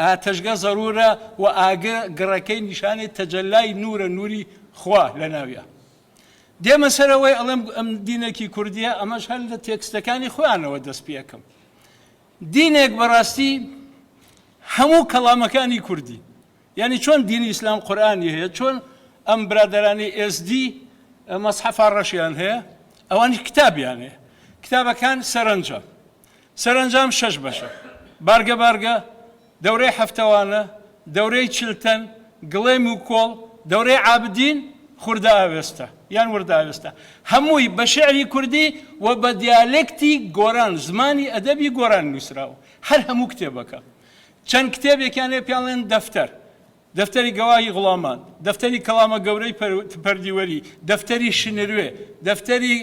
ئاتەشگە زەرورە و ئاگە گڕەکەی نیشانەی تەجەلای نورە نوری خوا لە ناویە دێمە سەرەوەی ئەڵێم ئەم دینێکی کوردیە ئەمەش هەر لە تێکستەکانی خۆیانەوە دەست پێکەم دینێک بەڕاستی هەموو کەڵامەکانی کوردی یعنی چۆن دینی ئیسلام قورئانی هەیە چۆن ئەم برادرانی SD مەسحەفا ڕەشیان هەیە ئەوانی کتابیان هەیە کتابەکان سەرنجام 6 بەشە بارگە بارگە دەورەی هەفتەوانە دەورەی چلتەن گڵێم و کۆڵ دەورەی عابدین خوردە ئاوێستە یان وردە ئاوێستە هەمووی بە شێعری کوردی و بە دیالێکتی گۆران زمانی ئەدەبی گۆران نووسراوە هەر هەموو کتێبەکە چەند کتێبێکیان هەیە پێڵێن دەفتەر دەفتەری گەواهی غوڵامان دەفتەری کەڵامە گەورەی پەردیوەری دەفتەری شنروێ دەفتەری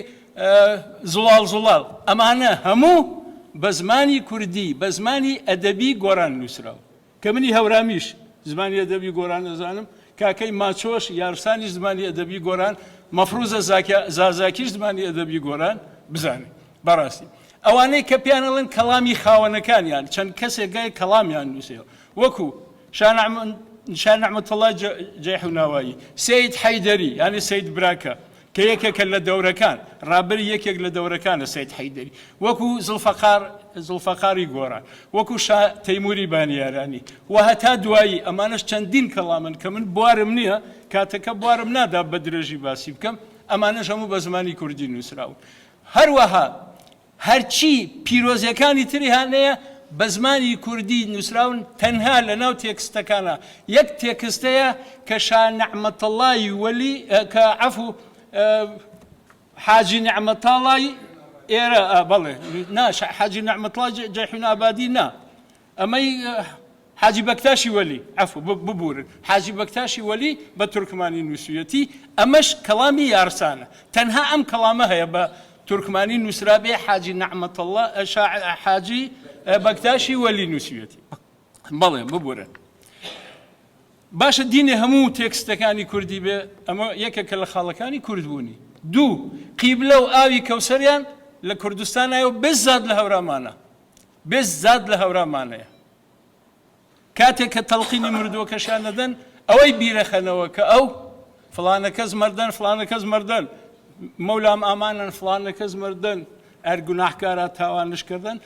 زوڵاڵ ئەمانە هەموو بە زمانی کوردی بە زمانی ئەدەبی گۆران نووسراوە کە منی هەورامیش زمانی ئەدەبی گۆران دەزانم کاکەی ماچۆش یارسانی زمانی ئەدەبی گۆران مەفروزە زازاکیش زمانی ئەدەبی گۆران بزانێت بەڕاستی ئەوانەی کە پیانەڵێن کەڵامی خاوەنەکانیان چەند کەسێک گای کەڵامیان نووسێەوە وەکو شان نعمەتڵڵا جەیحوناوایی سید حەیدەری یعنی سید براکە کە یەکێکە لە دەورەکان ڕابری یەکێک لە دەورەکانە سید حەیدەری وەکو زڵفەقاری گۆران وەکو تەیموری بانیارانی و هەتا دوایی ئەمانش چەندین کەڵامن کە من بوارم نییە کاتەکە بوارم نادا بە درێژی باسی بکەم ئەمانەش هەموو بە زمانی کوردی نووسراون هەروەها هەرچی پیرۆزیەکانی تری هەیە بە زمانی کوردی نووسراون تەنها لە ناو تێکستەکانە یەک تێکستەیە کە شان نەعمەتڵڵای وەلی کە عەفو حاجی نەعمەتاڵای ئێرە بەڵێ نا حاجی نەعمەتڵڵا جەیحون ئابادی نا ئەمەی حاجی بەکتاشی وەلی عەفو ببورن حاجی بەکتاشی وەلی بە تورکمانی نووسویەتی ئەمەش کەڵامی یارسانە تەنها ئەم کەڵامە هەیە بە تورکمانی نووسرابێ حاجی نەعمەتڵڵا حاجی بەکتاشی وەلی نووسویەتی بەڵێ ببورن باشە دینێ هەموو تێکستەکانی کوردی بێ ئەمە یەکێکە لە خاڵەکانی کوردبوونی دوو قیبلە و ئاوی کەوسەریان لە کوردستانایە و بێزاد لە هەورامانەیە کاتێک کە تەڵقینی مردووەکەشیان دەدەن ئەوەی بیرەخەنەوە کە ئەو فڵانە کەس مردن مەولام ئامانن فڵانە کەس مردن ئەر گوناحکارە تاوانشکردن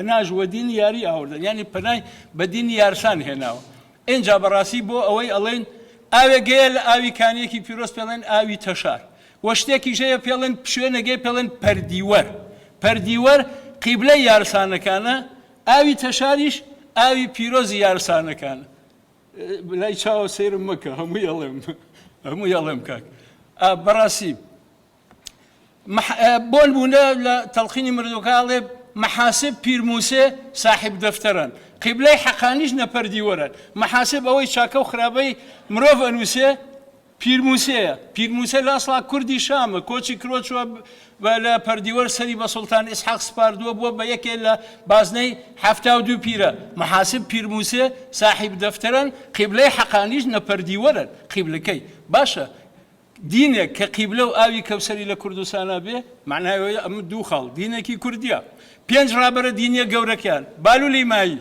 پەناژ وە دینی یاری ئاوردن یعنی پەنای بە دینی یارسان هێناوە ئینجا بەڕاستی بۆ ئەوەی ئەڵێن ئاوێگەیە لە ئاوی کانیەکی پیرۆز پێڵێن ئاوی تەشار وە شتێکی ژەیە پێڵێن شوێنەگەی پێڵێن پەردیوەر قیبلە یارسانەکانە ئاوی تەشاریش ئاوی پیرۆزی یارسانەکانە لای چاوە سەیرم مەکە هەمووی ئەڵێم کاک بەڕاستی بۆ نمونە لە تەڵقینی مردووەکە ئەڵێ محاسب پیرموسێ صاحب دەفتەرن قیبلەی حەقانیش نەپەردیوەرن محاسب ئەوەی چاکە و خراپەی مرۆڤ ئەنووسێ پیرموسێ لە ئەسڵا کوردی شامە کۆچی کرۆچوە لە پەردیوەر سەری بە سوڵتان ئیسحاق سپاردووە بووە بە یەکێ لە بازنەی 72 پیرە محاسب پیرموسێ صاحب دەفتەرن قیبلەی حەقانیش نەپەردیوەرن قیبلەکەی باشە دینێک کە قیبلە و ئاوی کەوسەری لە کوردستانە بێ معناوەیە ئەمە دوو خاڵ دینێکی کوردیە 5 ڕابەرە دینیە گەورەکیان بالولی مایی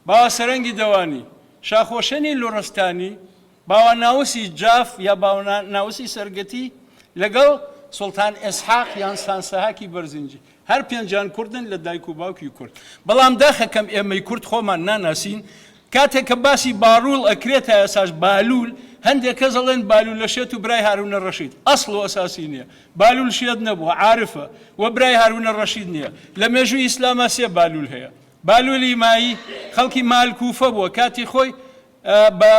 باوە سەرەنگی دەوانی شاخۆشەنی لۆڕستانی باوە ناوسی جاف یا باوە ناوسی سەرگەتی لەگەڵ سوڵتان ئێسحاق یان سانسەهاکی بەرزنجی هەر 5 کوردن لە دایک و باوکی کورد بەڵام داخەکەم ئێمەی کورد خۆمان ناناسین کاتێک کە باسی باڕوڵ ئەکرێتە ئێساش بالول هەندێک کەس دەڵێن بالول لە شێت و برای هارونە ڕەشید ئەسڵ و ئەساسی نییە بالول شێت نەبووە عارفە و برای هارونە ڕەشید نییە لە مێژووی ئیسلامە 3 بالول هەیە بالولی مایی خەڵکی مالکوفە بووە کاتی خۆی بە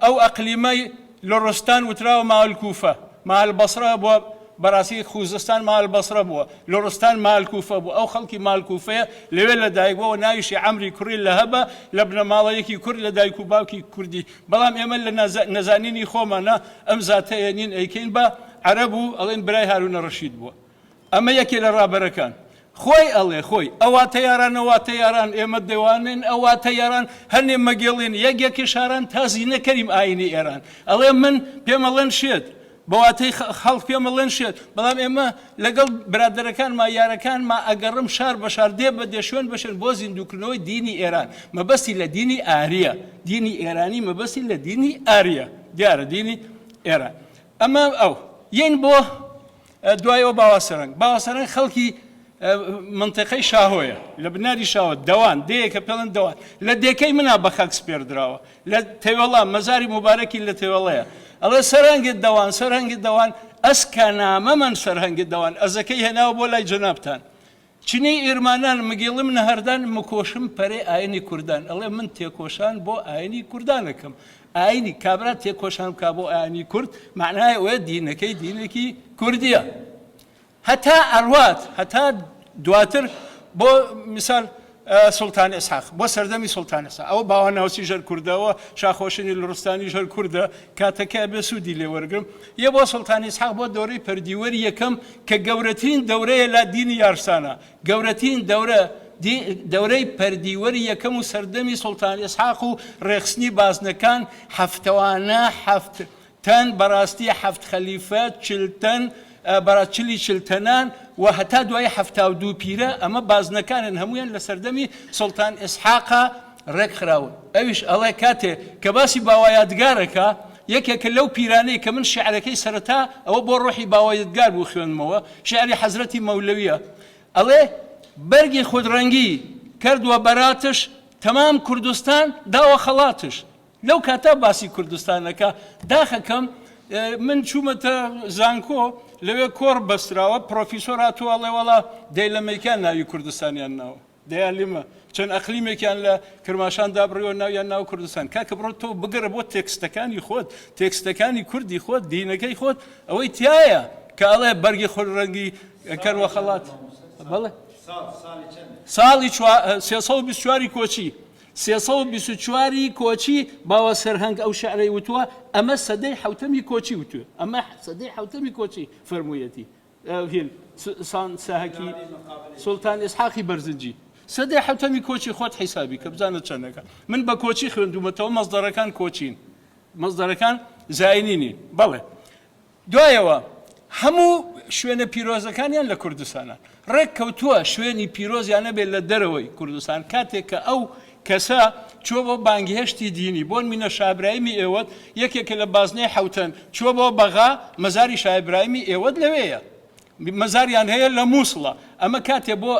ئەو ئەقلیمەی لۆڕستان وتراوە مالکوفە مال بەسرا بووە بەڕاستی خوزستان مال بەسرە بووە لۆڕستان مال کوفە بوو ئەو خەڵکی مال کوفەیە لەوێ لە دایکبووەوە ناویشی عەمری کوڕی لە هەبە لە بنەماڵەیەکی کورد لە دایک و باوکی کوردی بەڵام ئێمە لە نەزانینی خۆمانە ئەم زاتەیە نین ئەیکەین بە عەرەب و ئەڵێن برای هارونە ڕەشید بووە ئەمە یەکێ لە ڕابەرەکان خۆی ئەڵێ خۆی ئەواتە یاران ئەواتە یاران ئێمە دەوانین ئەواتە یاران هەنێ مەگەڵین یەکێکی شاران تازی نەکەریم ئاینی ئێران ئەڵێ من پێم ئەڵێن شێت بەواتەی خەڵک پێم ئەڵێن شێت بەڵام ئێمە لەگەڵ برادەرەکانمان یارەکانمان ئەگەڕم شار بە شار دێ بە دێ شوێن بەشن بۆ زیندوکردنەوەی دینی ئێران مەبەستی لە دینی ئاریە دینی ئێرانی مەبەستی لە دینی ئاریە دیارە دینی ئێران ئەمە ئەو یەن بۆ دوایەوە باوەسەرەنگ خەڵکی منطقەی شاهۆیە لە بناری شاوە دەوان دەیەکە پێڵن دەوان لە دێکەی منە بە خەک سپێر درراوە لە تێوەڵا مەزاری مبارەکی لە تێوەڵەیە ئەڵێ سەرهەنگت دەوان ئەسکە نامە من سەرهەنگت دەوان ئەزەکەی هێناوە بۆ لای جەنابتان چنەی ئێرمانان مگەڵم نەهەردان مکۆشم پەرێ ئاینی کوردان ئەڵێ من تێکۆشان بۆ ئاینی کوردانەکەم ئاینی کابرا تێکۆشان بکا بۆ ئاینی کورد معنای ئەوەیە دینەکەی دینێکی کوردیە هەتا ئەڕوات هەتا دواتر بۆ میسال سڵتان ئێسحاق بۆ سەردەمی سڵتان ئێسحاق ئەوە باواناوسی ژەر کوردەوە شاخۆشنی لڕستانی ژەر کووردە کاتەکە بێ سوودی لێ وەرگرم یە بۆ سڵتان ئێسحاق بۆ دەورەی پەردیوەری یەکەم کە گەورەترین دەورەیە لە دینی یارسانە گەورەترین دەورەی پەردیوەری یەکەم و سەردەمی سڵتان ئێسحاق و ڕێخستنی بازنەکان هەفتەوانە هەفت تەن بەڕاستی هەفت خەلیفە چلتەن بەراچلی چلتەنان و هەتا دوای هەفتا و دوو پیرە ئەمە بازنەکانن هەمویان لە سەردەمی سڵتان ئێسحاقا ڕێک خراون ئەویش ئەڵێ کاتێ کە باسی باوایەتگارەکە یەکێکە لەو پیرانەی کە من شعرەکەی سەرەتا ئەوە بۆ ڕۆحی باوایەتگار بوو خوێنمەوە شعری حەزرەتی مەولەویە ئەڵێ بەرگی خودڕەنگی کردووە بەراتش تەمام کوردستان داوە خەڵاتش لەو کاتە باسی کوردستانەکە داخەکەم من چوومەتە زانکۆ لەوێ کۆڕ بەستراوە پرۆفیسۆر هاتووە وەڵا دەیلەمەیکان ناوی کوردستانیان ناوە دەیان لیمە چەند ئەقلیمێکیان لە کرماشان دابڕیەوە ناویان ناو کوردستان کاکە بڕۆ تۆ بگەرە بۆ تێکستەکانی خۆت تێکستەکانی کوردی خۆت دینەکەی خۆت ئەوەی تایە کە ئەڵێ بەرگی خۆڕەنگی کەروە خەڵات بەڵێ ساڵی 324 کۆچی 324 کۆچی باوە سەرهەنگ ئەو شعرەی وتووە ئەمە سەدەی حوتەمی کۆچی وتووە ئەمە سەدەی حوتەمی کۆچی فەرموویەتی هێن ساهەکی سڵتان ئێسحاقی بەرزنجی سەدەی حوتەمی کۆچی خۆت حیسابی کە بزانە چەندەکە من بە کۆچی خوێندومەتەوە مەزدەرەکان کۆچین مەزدەرەکان زاینینی بەڵێ دوایەوە هەموو شوێنە پیرۆزەکانیان لە کوردستانە ڕێک کەوتووە شوێنی پیرۆزیانە بێت لە دەرەوەی کوردستان کاتێک کە ئەو کەسە چوە بۆ بانگهێشتی دینی بۆن مینە شابرایمی ئێوەت یەکێکە لە بازنەی حوتەن چوە بۆ بەغا مەزاری شابرایمی ئێوەت لەوەیە مەزاریان هەیە لە مووسڵە ئەمە کاتێ بۆ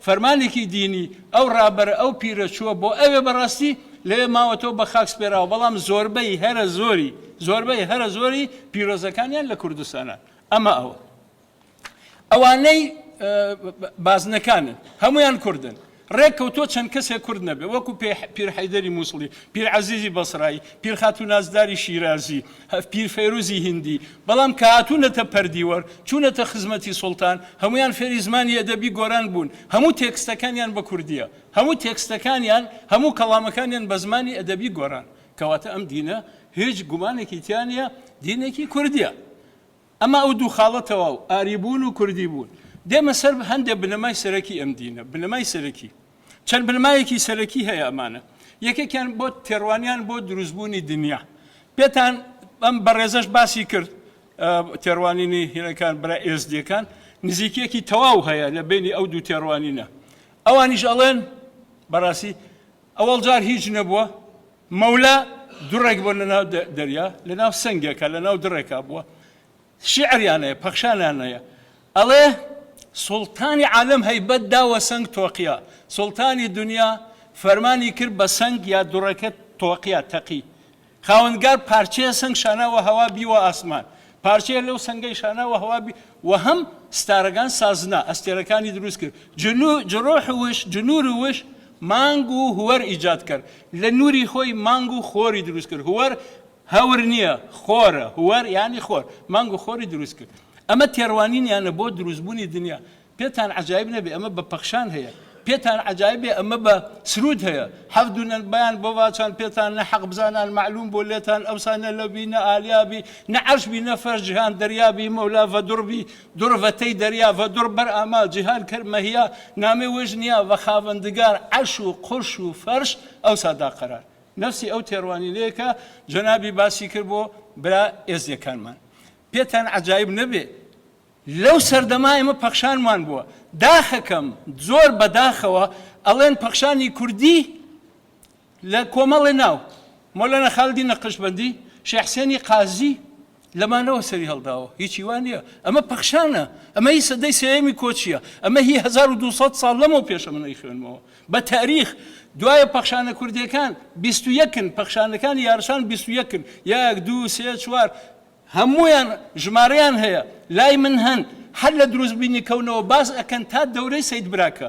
فەرمانێکی دینی ئەو ڕابەرە ئەو پیرە چووە بۆ ئەوێ بەڕاستی لەوێ ماوەتەوە بە خاک سپێراوە بەڵام زۆربەی هەرە زۆری پیرۆزەکانیان لە کوردستانە ئەمە ئەوانەی بازنەکانن هەمویان کوردن ڕێک کەوتۆ چەند کەسێک کورد نەبێ وەکو پیر حەیدەری مووسڵی پیر عەزیزی بەسڕایی پیر خاتوو نازداری شیرازی پیر فەیروزی هیندی بەڵام کە هاتوونەتە پەردیوەر چوونەتە خزمەتی سوڵتان هەمویان فێری زمانی ئەدەبی گۆران بوون هەموو تێکستەکانیان بە کوردیە هەموو تێکستەکانیان هەموو کەڵامەکانیان بە زمانی ئەدەبی گۆران کەواتە ئەم دینە هیچ گومانێکی تیانە دینێکی کوردیە ئەمە ئەو دوو خاڵەتەوە و ئاریبوون و کوردی بوون دێمە سەر هەندێک بنەمای سەرەکی ئەم دینە بنەمای سەرەکی چەند بنەمایەکی سەرەکی هەیە ئەمانە یەکێکیان بۆ تێڕوانیان بۆ دروستبوونی دنیا پێتان ئەم بەڕێزەش باسی کرد تێڕوانینی هێنەکان برا ئێزدیەکان نزیکیەکی تەواو هەیە لە بینی ئەو دوو تێڕوانینە ئەوانیش ئەڵێن بەڕاستی ئەوەڵ جار هیچ نەبووە مەولا دوڕێک بۆ لەناو دەریا لەناو سەنگێکە لەناو دڕێکا بووە شیعریانەیە پەخشانیانەیە ئەڵێ سڵتانی عالم هەیبەت داوە سەنگ تۆقیە سڵتانی دنیا فەرمانی کرد بە سەنگ یا دوڕەکە تۆقیە تەقی خاوەنگار پارچەیە سەنگ شاناوە هەوا بیوە ئاسمان پارچەیە لەو سەنگەی شاناوە هەوا بی و هەم ستارەکان سازنا ئەستێرەکانی دروست کرد جڕۆح وش جنور وش مانگ و هوەر ئیجاد کرد لە نوری خۆی مانگ و خۆری دروست کرد هوەر هەور نییە خۆرە هوەر یانی خۆر مانگ و خۆری دروست کرد ئەمە تێڕوانینیانە بۆ دروستبوونی دنیا پێتان عجایب نەبێ ئەمە بە پەخشان هەیە پێتان عجایبێ ئەمە بە سرود هەیە حەفدونە بەیان بۆ واچان پێتان نە حەق بزانان معلوم بۆ لێتان ئەوسانە لەبی نە ئالیابی نە عەرشبی نە فەرش جیهان دەریابی مەولا ڤەدوڕبی دوڕڤەتەی دەریا ڤەدوڕ بەر ئاما جیهان کەرمەهیا نامێ وێژنیا ڤە خاوەندگار عەرش و قورش و فەرش ئەوسادا قەرار نفسی ئەو تێڕوانینەیەکە جەنابی باسی کرد بۆ برا ئێزیەکانمان پێتان عجایب نەبێ لەو سەردەما ئێمە پەخشانمان بووە داخەکەم زۆر بەداخەوە ئەڵێن پەخشانی کوردی لە کۆمەڵێ ناو مۆلانا خالدی نەقشبەندی شێخ حسێنی قازی لەمانەوە سەری هەڵداوە هیچی وان نییە ئەمە پەخشانە ئەمە هی سەدەی سێیەمی کۆچیە ئەمە هی 1200 ساڵ لەمەوە پێشە منەی خوێنمەوە بە تاریخ دوایە پەخشانە کوردیەکان 21 پەخشانەکانی یارشان 21 1 2 3 4 هەمویان ژمارەیان هەیە لای من هەن هەر لە دروستبینی کەونەوە باز ئەکەن تا دەورەی سەید براکە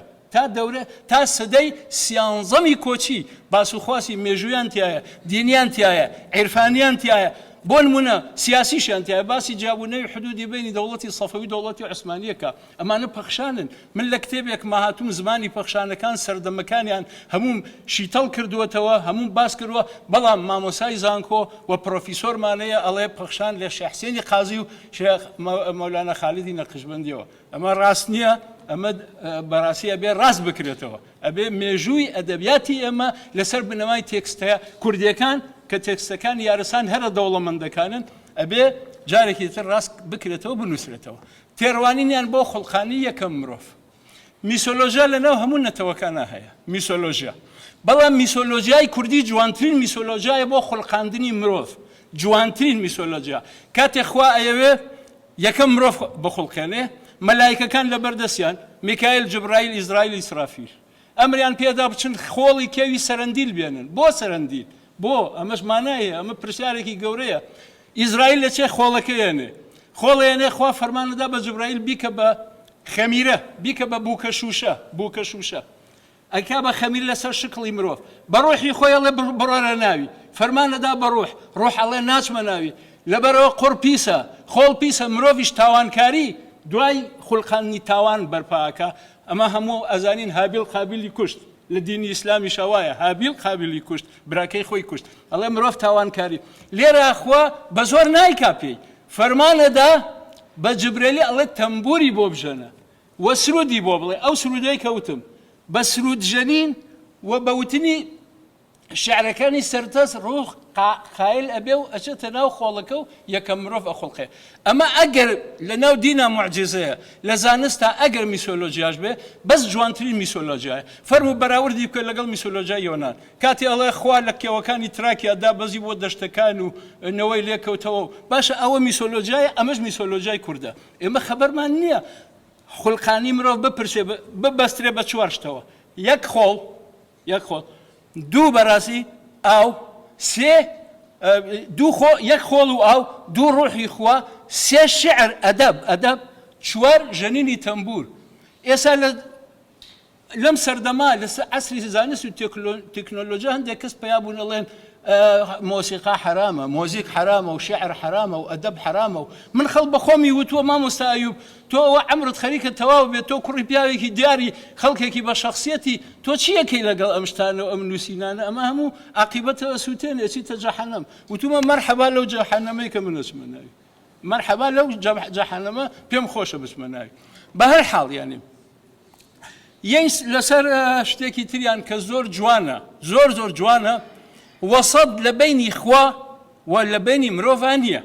تا سەدەی سیانزەمی کۆچی باسوخواسی مێژویان تایە دینیان تایە عیرفانیان تایە بۆ نمونە سیاسیشیان تایە باسی جیابوونەوەی حدودی بینی دەوڵەتی سەفەوی دەوڵەتی عوسمانیەکە ئەمانە پەخشانن من لە کتێبێک ماهاتوم زمانی پەخشانەکان سەردەمەکانیان هەموم شیتەڵ کردووەتەوە هەموم باس کردووە بەڵام مامۆسای زانکۆ و پرۆفیسۆرمانەیە ئەڵێ پەخشان لە شێخ حسێنی قازی و شێخ مەولانا خالیدی نەقشبەندیەوە ئەمە ڕاست نییە ئەمە بەڕاستی ئەبێ ڕاست بکرێتەوە ئەبێ مێژووی ئەدەبیاتی ئێمە لەسەر بنەمای تێکستەیە کوردیەکان کە تێکستەکان یارستان هەرە دەوڵەمەندەکانن ئەبێ جارێکی تر ڕاست بکرێتەوە بنووسرێتەوە تێڕوانینیان بۆ خوڵقانی یەکەم مرۆڤ میسۆلۆژیا لەناو هەموو نەتەوەکانە هەیە میسۆلۆژیا بەڵام میسۆلۆژیای کوردی جوانترین میسۆلۆژیایە بۆ خوڵقاندنی مرۆڤ جوانترین میسۆلۆژیا کاتێک خوا ئەیەوێ یەکەم مرۆڤ بخوڵقێنێ مەلایکەکان لەبەردەستیان میکایل جبرائیل ئیزرائیل ئیسرافیل ئەمریان پێدا بچن خۆڵی کێوی سەرەندیل بێنن بۆ سەرەندیل بۆ ئەمەش مانایە ئەمە پرسیارێکی گەورەیە ئیزرائیل لە چێ خۆڵەکەیێنێ خۆڵێنێ خوا فەرمانەدا بە جبرائیل بیکە بە خەمیرە بیکە بە بووکە شوشە ئەکا بە خەمیر لەسەر شکڵی مرۆڤ بە ڕۆحی خۆی ئەڵێ بڕۆرە ناوی فەرمانەدا بە ڕۆح ئەڵێ ناچمە ناوی لەبەرەوە قوڕ پیسە خۆڵ پیسە مرۆڤیش تاوانکاری دوای خوڵقانی تاوان بەرپاکە ئەمە هەموو ئەزانین هابیل قابلی کوشت لە دینی ئیسلامی شەوایە هابیل قابلی کوشت براکەی خۆی کوشت ئەڵێ مرۆڤ تاوانکاری لێرە خوا بە زۆر نایکا پێی فەرمانەدا بە جبرێلی ئەڵێ تەمبوری بۆ بژەنە وە سرودی بۆ بڵێ ئەو سرودەی کەوتم بە سرود ژەنین و بەوتنی شعرەکانی سەرتەس ڕوح قایل ئەبێ و ئەچێتە ناو خۆڵەکە و یەکەم مرۆڤ ئەخۆڵقێ ئەمە ئەگەر لە ناو دینە معجزەیە لە زانستا ئەگەر میسۆلۆژیاش بێ بەس جوانترین میسۆلۆژیایە فەرمو بەراوردی بکە لەگەڵ میسۆلۆژیای یۆنان کاتی ئەڵێ خوا لە کێوەکانی تراکیادا بەزی بۆ دەشتەکان و نەوەی لێکەوتەوە باشە ئەوە میسۆلۆژیایە ئەمەش میسۆلۆژیای کووردە ئێمە خەبەرمان نییە خوڵقانی مرۆڤ بپرسێ ببەسترێ بە چوار شتەوە یەک خۆڵ دوو بەڕاستی ئاو سێ یەک خۆڵ و ئاو دوو ڕۆحی خوا سێ شعر ئەدەب چوار ژەنینی تەمبور ئێستا لەم سەردەما لە عەسری زانست و تێکنۆلۆژیا هەندێک کەس پیا بوون ئەڵێن مۆسیقا حرامە مۆزیک حرامە و شعر حرامە و ئەدەب حرامە و من خەڵ بە خۆمی وتووە مامۆستا ئەیوب تۆ ئەوە عەمرت خەریکە تەواو بێت تۆ کوڕی پیاوێکی دیاری خەڵکێکی بە شەخسیەتی تۆ چیەکەی لەگەڵ ئەم شتانە و ئەم نووسینانە ئەمە هەموو عاقیبەتەوە سووتێنێ چیتە جەحەنەم وتومە مەرحەبا لەو جەحەنەمەی کە من ئەچمە ناوی مەرحەبا لەو جەحەنەمە پێم خۆشە بچمە ناوی بە هەر حاڵ یعنی یەن لەسەر شتێکی تریان کە زۆر جوانە زۆر جوانە وەسەد لە بینی خوا و لە بینی مرۆڤان نییە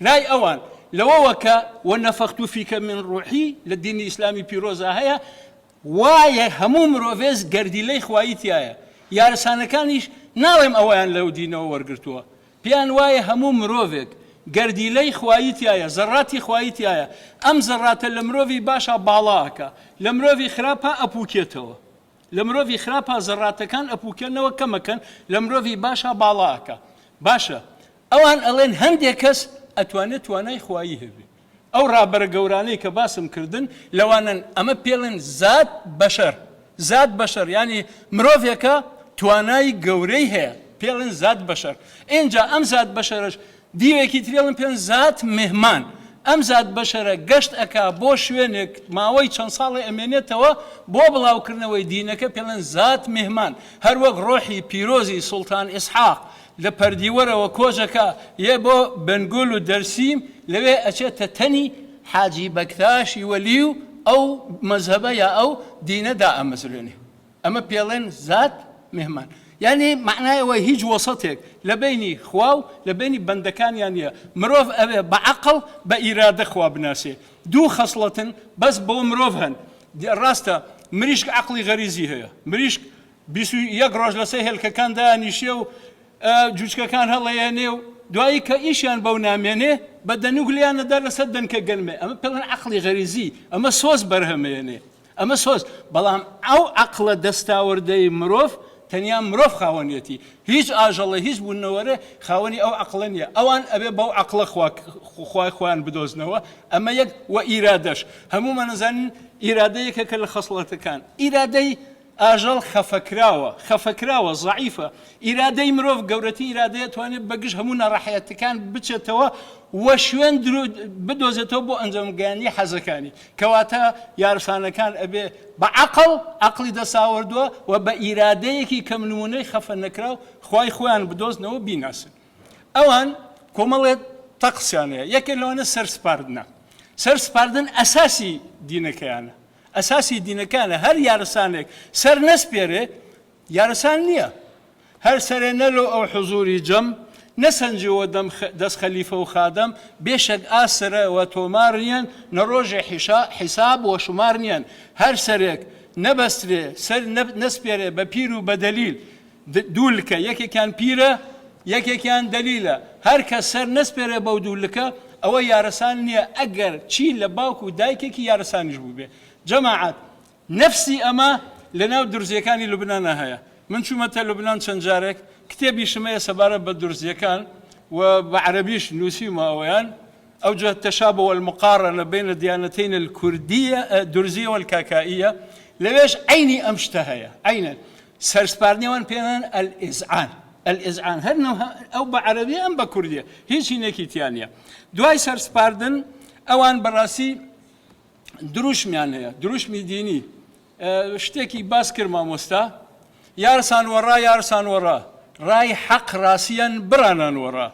لای ئەوان لەوەوە کە وەنەفەختو فیکە من ڕوحی لە دینی ئیسلامی پیرۆزە هەیە وایە هەموو مرۆڤێز گەردیلەی خوایی تایە یارسانەکانیش ناڵێم ئەوەیان لەو دینەوە وەرگرتووە پیان وایە هەموو مرۆڤێک گەردیلەی خوایی تایە زەڕاتی خوایی تایە ئەم زەڕاتە لە مرۆڤی باشە باڵاکە لە مرۆڤی خراپە ئەپوکێتەوە لە مرۆڤی خراپە زەڕاتەکان ئەپوکێنەوە کەمەکەن لە مرۆڤی باشە باڵاکە باشە ئەوان ئەڵێن هەندێک کەس ئەتوانێت توانای خوایی هەبێ ئەو ڕابەرە گەورانەی کە باسم کردن لەوانن ئەمە پێڵێن زات بەشەر ینی مرۆڤێکە توانای گەورەی هەیە پێڵێن زات بەشەر اینجا ئەم زات بەشەرش دیوێکی ترێڵن پێن زات مهمان ئەم زات بەشەرە گەشت ئەکا بۆ شوێنێک ماوەی چەند ساڵی ئەمێنێتەوە بۆ بڵاوکردنەوەی دینەکە پێڵێن زات میهمان هەروەک ڕۆحی پیرۆزی سوڵتان ئیسحاق لە پەردیوەرەوە کۆژەکە یە بۆ بنگول و دەرسیم لەوێ ئەچێتە تەنی حاجی بەکتاشی وەلی و ئەو مەزهبە یا ئەو دینەدا ئەمەزرێنێ ئەمە پێڵێن زات میهمان یعنی معنایەوە هیچ وەسەتێک لە بینی خوا و لە بینی بەندەکانیان نیە مرۆڤ ئەوێ بە عەقڵ بە ئیرادە خوا بناسێ دوو خەسڵەتن بەس بۆ مرۆڤ هەن ڕاستە مریشک عەقڵی غەریزی هەیە مریشک 21 ڕۆژ لەسەر هێلکەکان دایانیشێ و جوچکەکان هەڵەیەنێ و دوایی کە ئیشیان بەو نامێنێ بە دەنوگلیانەدا لەسەر دەنکە گەلمێ ئەمە پێڵەن عەقڵی غەریزی ئەمە سۆز بەرهەمێنێ ئەمە سۆز بەڵام ئەو عەقڵە دەستاوەردەی مرۆڤ تەنیا مرۆڤ خاوەنیەتی هیچ ئاژەڵە هیچ بوونەوەرە خاوەنی ئەو عەقڵە نییە ئەوان ئەبێ بەو عەقڵە خوای خۆیان بدۆزنەوە ئەمە یەک و ئیرادەش هەمومان نەزانین ئیرادەیەکە کە لە خەسڵەتەکان ئیرادەی ئاژەڵ خەفەکراوە زەعیفە ئیرادەی مرۆڤ گەورەتی ئیرادەیە توانێت بەگشت هەموو نەڕەحەتەکان بچێتەوە وە شوێن بدۆزێتەوە بۆ ئەنجامگانی حەزەکانی کەواتە یارسانەکان ئەبێ بە عەقڵی دەساوردووە و بە ئیرادەیەکی کەم نمونەی خەفە نەکراو خوای خۆیان بدۆزنەوە بیناسن ئەوان کۆمەڵێت تەقسیانەیە یەکێک لەوانە سەرسپاردنە سەرسپاردن ئەساسی دینەکەیانە ئەساسی دینەکانە هەر یارسانێک سەر نەسپێرێ یارسان نییە هەر سەرێنە لەو ئەو حوزوری جەم نەسەنجەوە دەست خەلیفە و خادەم بێشک ئاسرە و تۆمار نیەن نەڕۆژێ حیساب و شمار نیەن هەر سەرێک نەبەسترێ سەر نەسپێرێ بە پیر و بە دەلیل دوولکە یەکێکیان پیرە یەکێکیان دەلیلە هەر کەس سەر نەسپێرێ بەو دوولکە ئەوە یارسان نییە ئەگەر چی لە باوک و دایکێکی یارسانیش بوو بێ جەماعەت نەفسی ئەمە لەناو درزیەکانی لوبنانە هەیە من چوومەتە لوبنان چەند جارێک کتێبی شمەیە سەبارەت بە درزیەکان و بە عەرەبیش نووسیمە ئەوەیان أوجه التشابه والمقارنة بين الديانتين الكردية الدرزية والكاكائية ليش عيني أمشتهية عينا سرسبارني وان بينان الإذعان هرنا أو بعربية أم بكردية هيش هناكي تيانية دواي سرسباردن أوان براسي دروش ميانية دروش ميديني اشتكي باسكر ما مستا يارسان ورا راي حق راسيا برانا ورا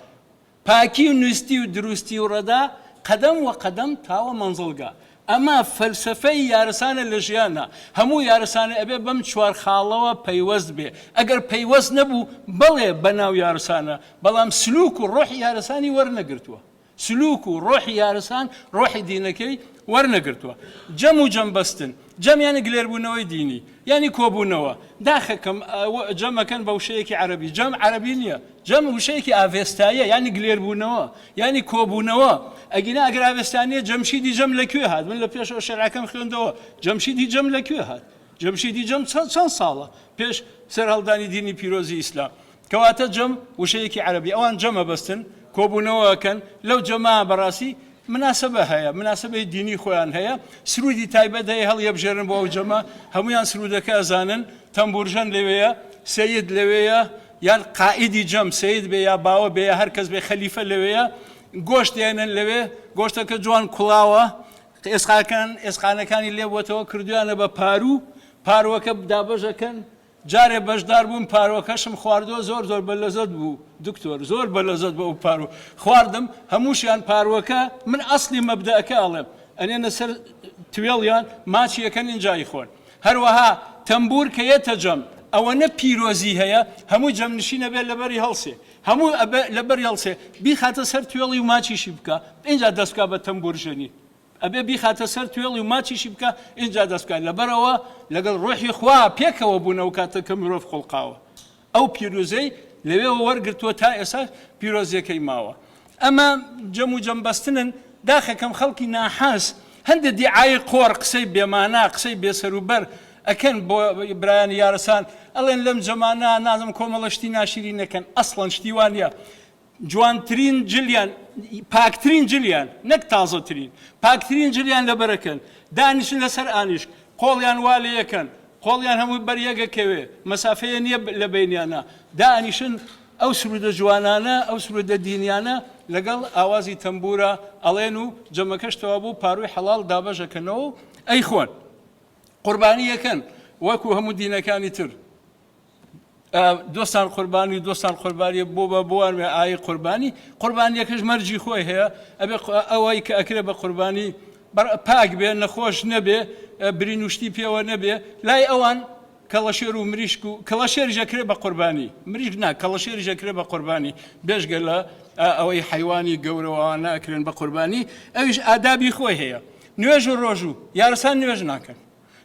باكي ونستي ودروستي وردا قدم وقدم تاو منزلقا اما فلسفه يارسان لجيانا همو يارسان ابي بم شوار خالوا بيوزد به اگر بيوزد نبو بلي بناو يارسانا بلام سلوك الروح يارساني ورنقرتوا سلوك وروح يارسان روح دينكي ورنقرتوا جم بستن جم يعني قليربونوي ديني يعني كوبونوا داخلكم جم كان بوشيكي عربي جم عربينيا جم وشيكي افيستايا يعني قليربونوا يعني كوبونوا اجينا اقرا افيستانيا جمشيدي جم لكيو هاد من لبيش شرع كم خوندوا جمشيدي جم لكيو هاد جمشيدي جم سان صاله بيش سر هلداني ديني بيروزي اسلام كواتا جم وشيكي عربي اوان جم بستن كوبونوا كان لو جماعه براسي مناسبة هيا مناسبة ديني خوان هيا سرودي تايبة هي هل يبجرن بو جماعة هميان سرودك أزانن تنبورجن لويا سيد لويا يعني قائدي جم سيد بيا باو بيا هركز بي خليفة لويا گوشت يعني لويا گوشتك جوان كلاوة اسقان كان اللي بوتو كرديانا بارو كب دابجا كان جاري بجدار بوم پارو کشم خواردو زور بلزد بو دكتور زور بلزد بو پارو خواردم هموشيان پاروكا من اصلي مبدأ كالم اني نسر تويليان ماشي كان انجاي خون هروها تنبور كيتجم او نبيروزي هيا همو جم نشينا بي لبري هلسي همو لبري هلسي بي خاطر سر تويلي وماشي شبكا انجا دسكا بتنبور جني أبي بيخات سر تويلي وما تشي بكا إن جا دسكا لبروا لقل روحي خوا بيكا وبونا وكاتا كمروف خلقاوة أو بيروزي لبيو ورقرتو تا إساس بيروزي كيماوة أما جمو جنبستنن داخل كم خلقي ناحاس هند دعاية قور قسي بيمانا قسي بيسروبر أكن بران يارسان الله لم زمانا نازم كوم اشتي ناشرين كان أصلا شتيوانيا جوانترين جليان باكترين جليان نك تازترين باكترين جليان لبركن دانش لسر انش قوليان واليكن قوليان هم بريغا كوي مسافه ني لبينيانا دانشن ئەو سرودە جوانانە ئەو سرودە دینیانە لەگەڵ ئاوازی تەمبورە ئەڵێن و جەمەکەشتەوە بوو پاروی حەڵاڵ دابەژەکەنەوە و ئەی خۆن قوربانی یەکەن وەکو هەموو دینەکانی تر دۆستان قوربانی دۆستان قوربانی بۆ بە بۆوانێ ئای قوربانی قوربانیەکەش مەرجی خۆی هەیە ئەبێ ئەوەی کە ئەکرێ بە قوربانی پاک بێ نەخۆش نەبێ برینوشتی پێوە نەبێ لای ئەوان کەڵەشێر و مریشک و کەڵەشێریژەکرێ بە قوربانی مریشک نا کەڵەشێریژەکرێ بە قوربانی بێژگە لە ئەوەی حیوانی گەورەوە ناکرێن بە قوربانی ئەویش ئادابی خۆی هەیە نوێژ و ڕۆژ و یارسان نوێژ ناکەن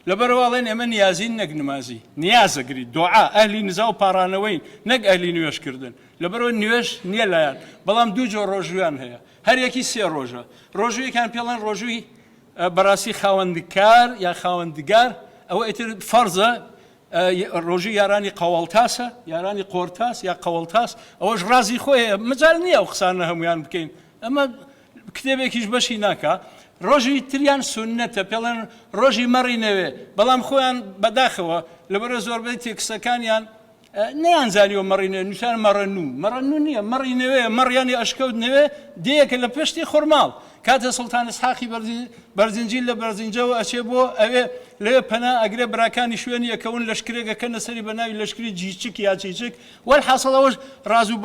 لەبەرەوەڵێن ئێمە نیازین نەک نمازی نیازەگری دوعا ئەهلی نزا و پارانەوەین نەک ئەهلی نوێژکردن لەبەرەوە نوێژ نییە لایەن بەڵام دوو جۆر ڕۆژویان هەیە هەر یەکی سێ ڕۆژە ڕۆژوویەکان پێڵەن ڕۆژووی بەڕاستی خاوەندکار یا خاوەندگار ئەوە ئیتر فەرزە ڕۆژی یارانی قەوەڵتاسە یارانی قۆرتاس یا قەوەڵتاس ئەوەش ڕازی خۆیە مجال نییە ئەو قسانە هەمویان بکەین ئەمە کتێبێکیش بەشی ناکە ڕۆژی تریان سونەتە پێڵەن ڕۆژی مەڕی نەوێ بەڵام خۆیان بەداخەوە لەبەرە زۆربەی تێکسەکانیان نەیانزانیوە مەڕینێ نووسان مەڕەنوو نییە مەڕی نوێ مەڕیانی ئەشکەوت نوێ دەیەکە لە پشتی خورماڵ کاتە سڵتان ئیسحاقی بەرزنجیل لە بەرزنجەوە ئەچێ بۆ ئەوێ لێ پەنا ئەگرێ براکانی شوێنی یەکەون لەشکرێگەکەنە سەری بە ناوی لەشکری جیچک یا چیچک وەرحاصڵ ئەوەش ڕاز و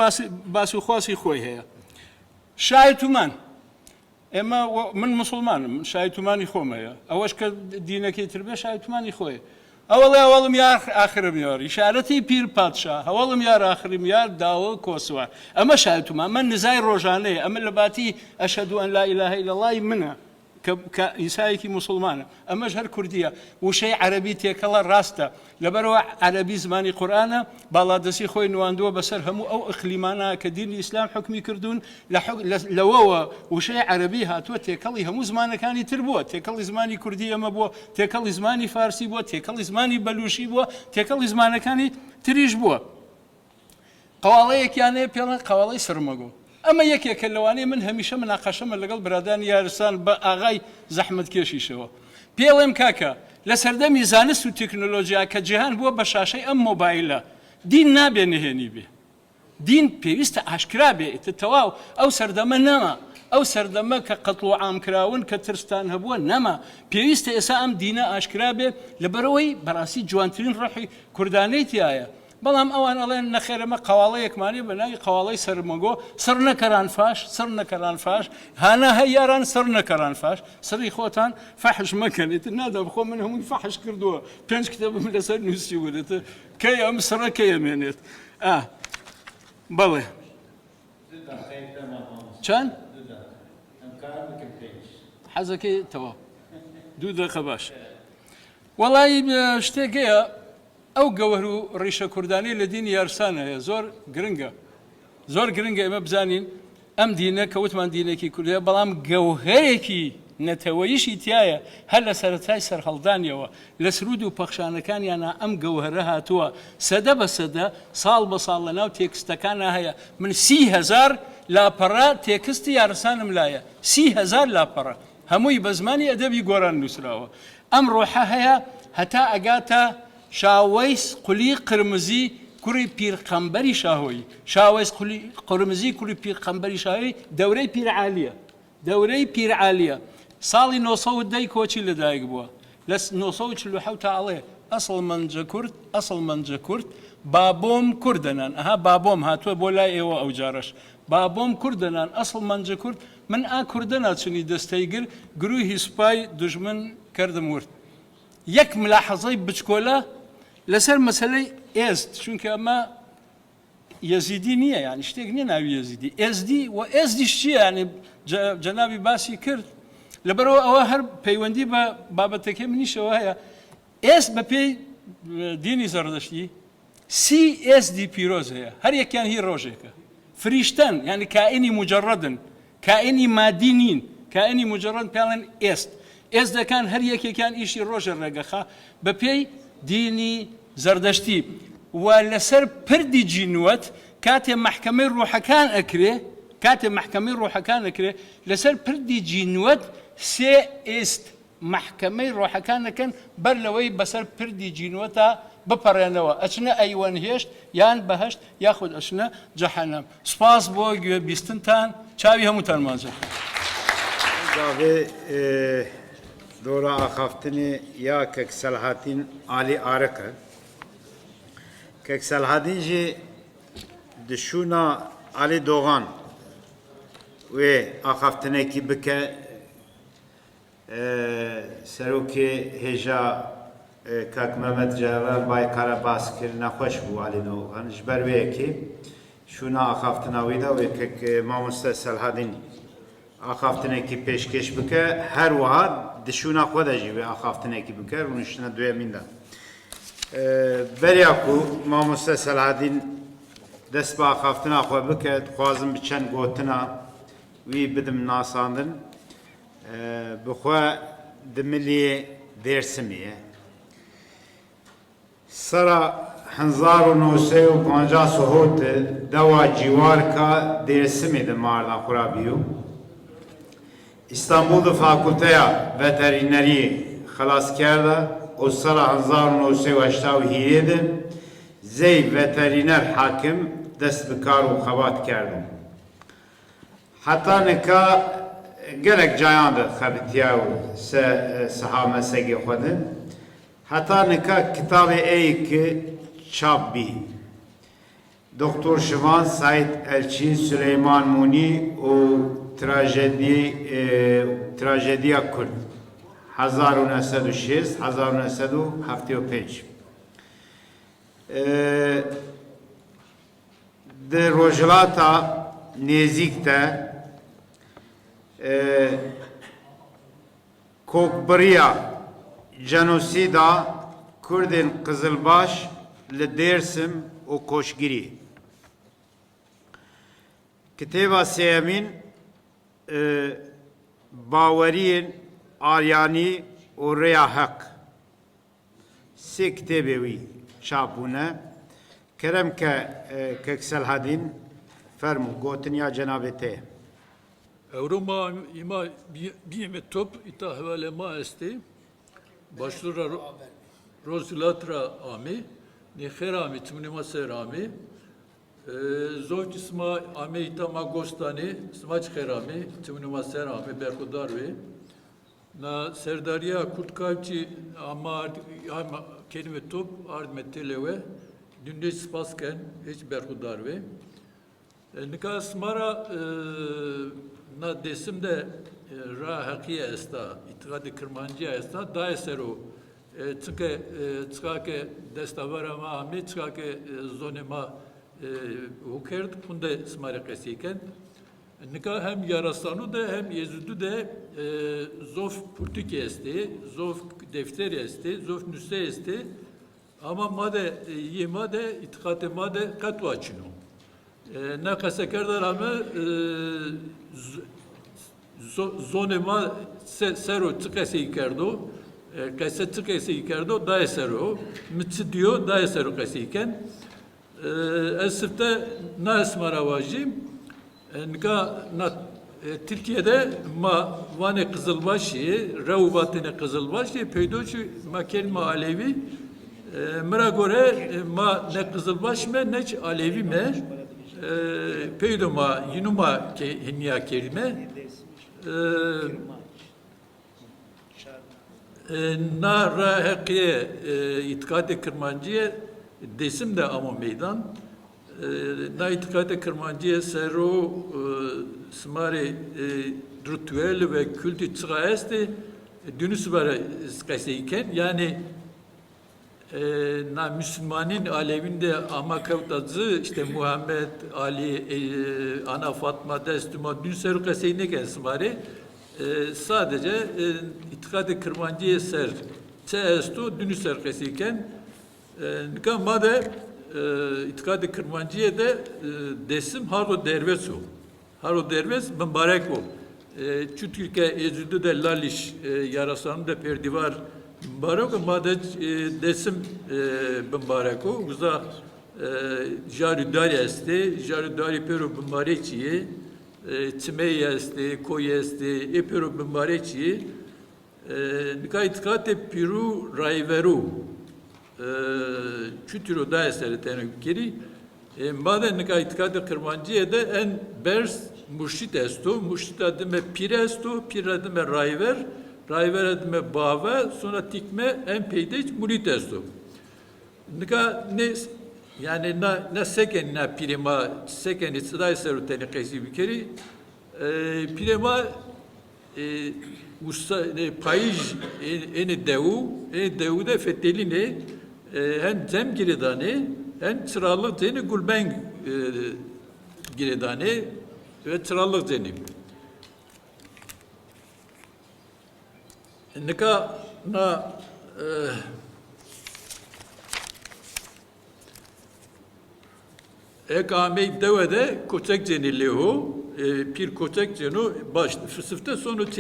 باس و خواسی خۆی هەیە شای تومان ئێمە من مسلمانم شای تومانی خۆم هەیە ئەوەش کە دینەکەی تر بێ شای تومانی خۆی ئەوڵێ هەوڵم یار ئاخرم یار ئیشارەتی پیر پادشا هەوڵم یار ئاخرم یار داوە کۆسوە ئەمە شای تومان من نزای ڕۆژانەیە ئەمە لە باتی ئەشهەدو ئەن لا ئیلاهە ئیلا اللای منە کە ئیسایەکی مسلمانە ئەمەش هەر کوردیە وشەی عەرەبی تێکەڵە ڕاستە لەبەرەوە عەرەبی زمانی قورئانە باڵادەستی خۆی نواندووە بەسەر هەموو ئەو ئەقلیمانە کە دینی ئیسلام حکمی کردوون لەوەوە وشەی عەرەبی هاتووە تێکەڵی هەموو زمانەکانی تر بووە تێکەڵی زمانی کوردی ئەمە بووە تێکەڵی زمانی فارسی بووە تێکەڵی زمانی بەلوشی بووە تێکەڵی زمانەکانی تریش بووە قەواڵەیەکیانەیە پێڵەن قەواڵەی سرمەگۆ ئەمە یەکێکە لەوانەیە من هەمیشە مناقەشەمە لەگەڵ برادانی یارستان بە ئاغای زەحمەتکێشیشەوە پێڵێم کاکە لە سەردەمی زانست و تەکنۆلۆژیا کە جیهان بووە بە شاشەی ئەم مۆبایلە دین نابێ نهێنی بێ دین پێویستە ئاشکرا بێ تەواو ئەو سەردەمە نەما ئەو سەردەمە کە قەتڵ و عامکراون کە ترستان هەبووە نەما پێویستە ئێستا ئەم دینە ئاشکرا بێ لەبەرەوەی بەڕاستی جوانترین ڕەحی کوردانەی تایە بەڵام ئەوان ئەڵێن نەخێرەمە قەواڵەیەکمانی بە ناوی قەواڵەی سەرمەگۆ سڕ نەکەران فاش سڕ نەکەران فاش هانە هەیاران سڕ نەکەران فاش سڕی خۆتان فەحش مەکەنێت نادا بخۆ من هەمووی فەحش کردووە 5 کتێبم لەسەر نووسی وێتە کەی ئەم سڕە کەی ئەمێنێت بەڵێ چەند حەزەکەی تەواو 2 دقیقە باش وەڵای شتێکەیە ئەو گەوهر و ڕیشە کوردانی لە دینی یارسانە هەیە زۆر گرنگە ئێمە بزانین ئەم دینە کە وتمان دینێکی کوردیە بەڵام گەوهەرێکی نەتەوەییشی تایە هەر لە سەرەتای سەرهەڵدانیەوە لە سرود و پەخشانەکانیانە ئەم گەوهرە هاتووە سەدە بە سەدە ساڵ بە ساڵ لە ناو تێکستەکانە هەیە من 30,000 لاپەڕە تێکستی یارسانم لایە 30,000 لاپەڕە هەمووی بە زمانی ئەدەبی گۆران نووسراوە ئەم ڕۆحە هەیە هەتا ئەگاتە شاوەیس قولی قرمزی کوڕی پیرخەمبەری شاهۆیی شاوەیس قرمزی کوڕی پیرخەمبەری شاهۆیی دەورەی پیرعالیە ساڵی 910 کۆچی لەدایک بووە لە 947 تا ئەڵێ ئەسڵ منجە کورد بابۆم کوردەنان ئەها بابۆم هاتووە بۆ لای ئێوە ئەو جارش بابۆم کوردەنان ئەسڵ منجە کورد من کوردە ناچنی دەستەی گروهی سوپای دژمن کردم ورد یەک ملاحەزەی بچکۆلە لەسەر مەسەلەی ئێست چونکە ئەمە یەزیدی نییە یانی شتێک نییە ناوی یەزیدی ئێزدی و ئێزدیش چییە ینی جەنابی باسی کرد لەبەرەوە ئەوە هەر پەیوەندی بە بابەتەکەی منیشەوە هەیە ئێست بە پێی دینی زەردەشتی ئێزدی پیرۆز هەیە هەر یەکیان هی ڕۆژێکە فریشتەن یعنی کائینی مجەڕەدن کائینی مادی نین کائینی مجەڕەد پێڵێن ئێست دەکان هەر یەکێکیان ئیشی ڕۆژە ڕێگەخا بە پێی دینی زەردەشتی و لەسەر پردی جینوەت کاتێ محکەمەی ڕۆحەکان ئەکرێ لەسەر پردی جینوەت 3 ئێست محکەمەی ڕۆحەکانەکەن بەر لەوەی بەسەر پردی جینوەتە بپەڕێنەوە ئەچنە ئەیوەن هێشت یان بەهشت یاخود ئەچنە جەحەنەم. سپاس بۆ گوێبیستنتان، چاوی هەمووتان مازە. Gavê dora axaftinê ya Kek Selahattin Alî Arık e. Kek Selahattin jî dişûna Alî Doğan wê axaftinekî bike serokê hêja Kek Mehmet Cevher Baykara bas kir nexweş bû Alî Doğan ji ber wê yekê şûna axaftina wî de wê Kek Mamoste Selahattin axaftinekî pêşkêş bike her wiha dişûna xwe de jî wê axaftinekî bike rûniştina duyemîn de. Beriya ku Mamoste Selahattin dest bi axaftina xwe bike dixwazim bi çend gotina wî bidim nasandin bi xwe di miliyê Dêrsimê ye. Sera 1950 Sohot dewa cîwarka Dêrsimê di marda xurabî û İstanbul Fakülteya Veterineriye xelaskerde o sala 1987 de zey veteriner hakim dest bi kar û xebat kerdin. Hatta nika gelek cayan de xebitiya û seha mesegê xwe de hatta nika kitabê eyîkî çap bî. Doktor Şivan Said Elçi Süleyman Muni û Trajediya Kurd 1906-1975 di rojhilata nêzik de kokbiriya cenosîda Kurdên Qizilbaş li Dêrsim û Koşgirî. Kitêba sêyemîn باورین آریانی و ریا حق سه کتابی وی چاپونه کرم که Kek Selahattin فرمو گوتن یا جنابته Evroma ima biyeme top ita hevale ma esti başlura rozilatra ami nixerami tmnima serami زوج اسمه آمیتا ماگوستانی سماج خیرامی تمنوما سرامی برخورداری نا سرداریا کردکاوچی اما kelime top ard meteleve dünde spasken hiç berxudarve nika smara na desimde ra hakiye esta itikadi kırmancıya esta da esero çıkake destavara ma ami çıkake zonema hukerd kunde smara kesiken nika hem yarasanu da hem yezudu da zof purtik esti zof defteri esti zof nüse esti ama made yemade itikate made katu açino ne kasekerdar ama zonema sero tıkesi ikerdo kese tıkesi ikerdo da esero mitsi diyor da esero kesiken esifte na esmara vajim nika na Türkiye'de ma vane Kızılbaşı, Revvatine Kızılbaşı, peydoçu ma kelime Alevi, mera göre ma ne Kızılbaşı me ne Alevi me, peydo ma yinuma hinya kelime, na rahakiye itikad-ı Kırmancı'ya desim de ama meydan, na itikad-ı Kırmancı'ya sero smari ritüel ve kültü çıkayesti dünüs var skaseyken yani na Müslümanın alevinde ama kavtazı işte Muhammed Ali Ana Fatma Destuma dün seru kaseyne kesmari sadece itikad-ı Kırmancı'ya ser çeestu dünüs ser kaseyken nikamade itikad-ı Kırmancı'ya da desim hardo dervesu Haro derves mübarek o. Çünkü ezüdü de laliş yarasanı da perdivar mübarek o. Madde desim mübarek o. Uza jarudari esti, jarudari pero mübarekçiye, çimey esti, koy esti, epero mübarekçiye. nika itikate piru rayveru çütürü da eseri tenekiri maden nika itikate kırmancıya da en bers murşit esto murşit adime pir esto pir adime rayver rayver adime bava sonra tikme en peydeç murit esto nika ne yani ne seken ne pirima seken istiday seru tenekesi bir kere pirima usta payij eni devu da feteline hem cem giredane hem çıralık zeni gulben giredane ve çıralık zeni. Nika na ek amey devede koçak zeni leho pir koçak zenu baş fısıfta sonu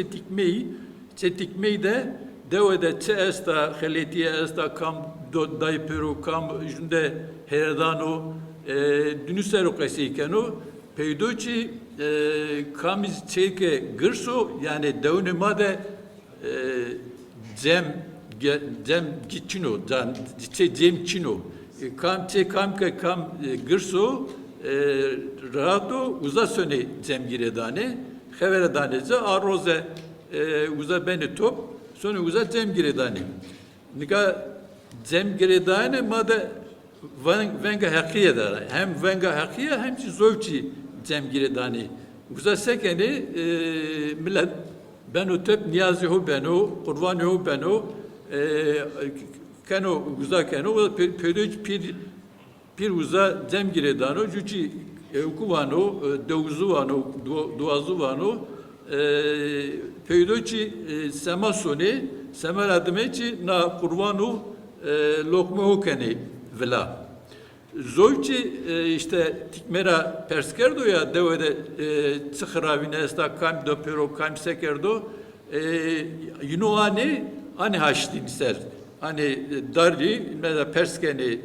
çetikmeyi de devede çe esta xeletiye esta kam dai peru kam jünde heredano dünüseru qesikenu peydoçi kamiz çeke gırso yani devnemade cem gitçino cem çino kam gırso rato uza söne cem giredane xeveredaneze arroze uza beni top sonra uza cem giredane nika cem giredane mada venga hakiye da hem venga hakiye hem zovçi cem giredane uza sekeni millet beno tep niyazi ho beno kurban ho beno kano uza kano pir uza cem giredano juci ukuvano dovzuvano duazuvano peydoçi semasoni semer admeçi na kurvanu lokma keni vela zoyçi işte tikmera perskerdo ya devede çıkıravine esta kam do pero kam sekerdo yunoani ani haştin ser hani darli mesela perskeni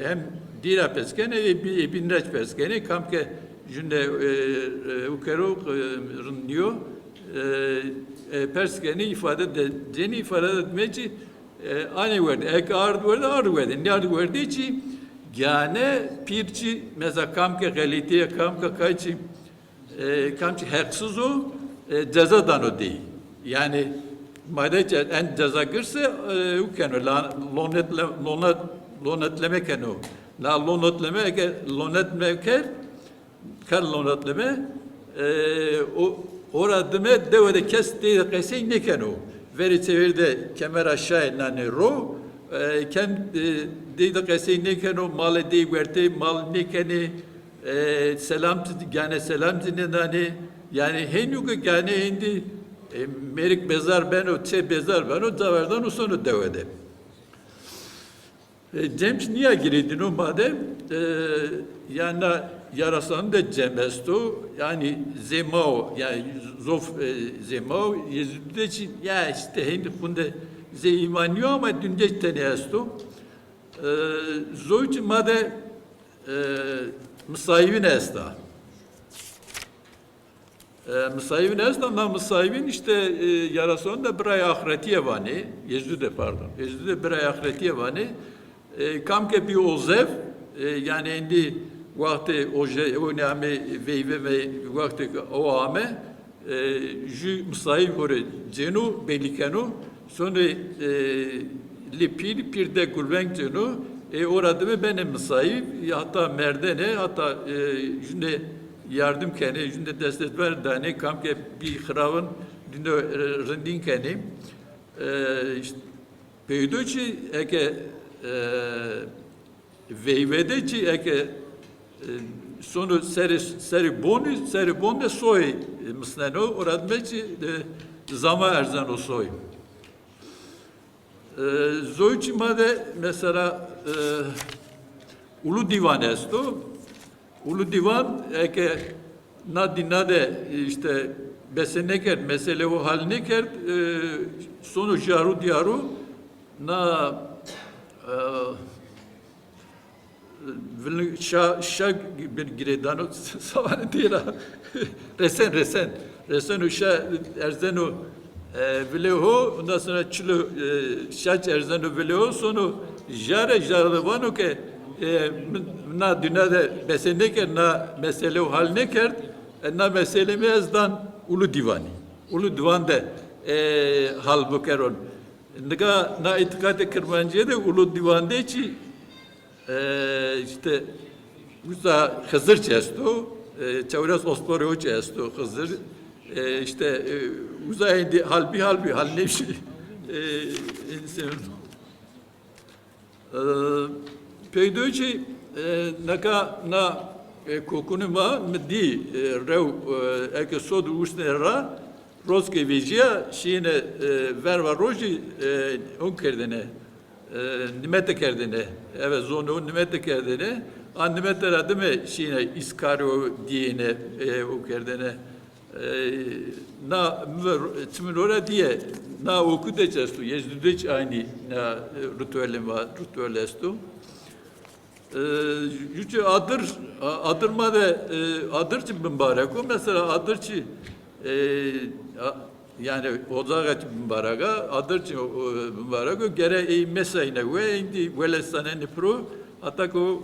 hem dira perskeni binreç perskeni kamke jünde ukero rındiyor perskeni ifade de ceni ifade etmeci aynı verdi ek ağır verdi ne ağır verdi içi yani pirçi mesela kamke galitiye kamke kaçı kamçı haksız o cezadan o değil yani madde en ceza girse ukeno lonetleme keno la lonetleme kar lonetleme o oradime devede kes değil kesen ne keno veri çevirde kemer aşağı nane ro kem değil kesen ne keno mal değil verte mal ne keni selam yani selam zinedane yani henüge yani indi merik bezar ben o çe bezar ben o zavardan o sonu devede Cemç niye girdin o madem yani yarasan da cemesto yani zemao yani zof zemao yezüdeci ya işte hindi bunda ze imanıyor ama dünce tenesto zoyç made musayibin esta musayibin esta ama musayibin işte yarasan da bir ay ahiretiye vani yezüde pardon yezüde bir ay ahiretiye vani kamke bir ozev yani indi vakti oje o name ve vakti o ame ju musayib hore cenu belikenu sonra pir de gulvenk cenu orada mı benim musayib hatta merdene hatta jünde yardım kene jünde destek ver dane kamke bir xravın dünde rindin kene peydoçi eke veyvedeci eke sonu seri bonde soy mısneno oradmeci zama erzan o soy zoyçi made mesela ulu divan esto ulu divan eke nadinade işte beseneker mesele o halneker sonu jaru diyaru na şa bir giredano savan değil resen uşa erzeno Vleho, ondan sonra çilo şaç erzanı vleho sonu jare jarvano ke na dünyada mesele ke na mesele hal ne kert na mesele mezdan ulu divani. Ulu divanda hal bu keron. Nika na itikad Kırmancı'ya da ulu divanda içi işte uza Hızır çesto, çevres Osmanlı çesto Hızır işte uzaydı halbi hal ne şey insan peydoçi naka na kokunuma mdi rev eke sodu usnera roske vijia şine verva roji on kerdene nimete kerdene evet zonu nimete kerdene an nimete radime şine iskaro diyene o kerdene na tümülora diye na okude çestu yezdüdeç aynı na ritüelim var ritüelestu yüce adırma da adırçı mübarek o mesela adırçı yani ozagat mübareka adırçı mübarek o gere mesayne ve indi velesane ne pro atako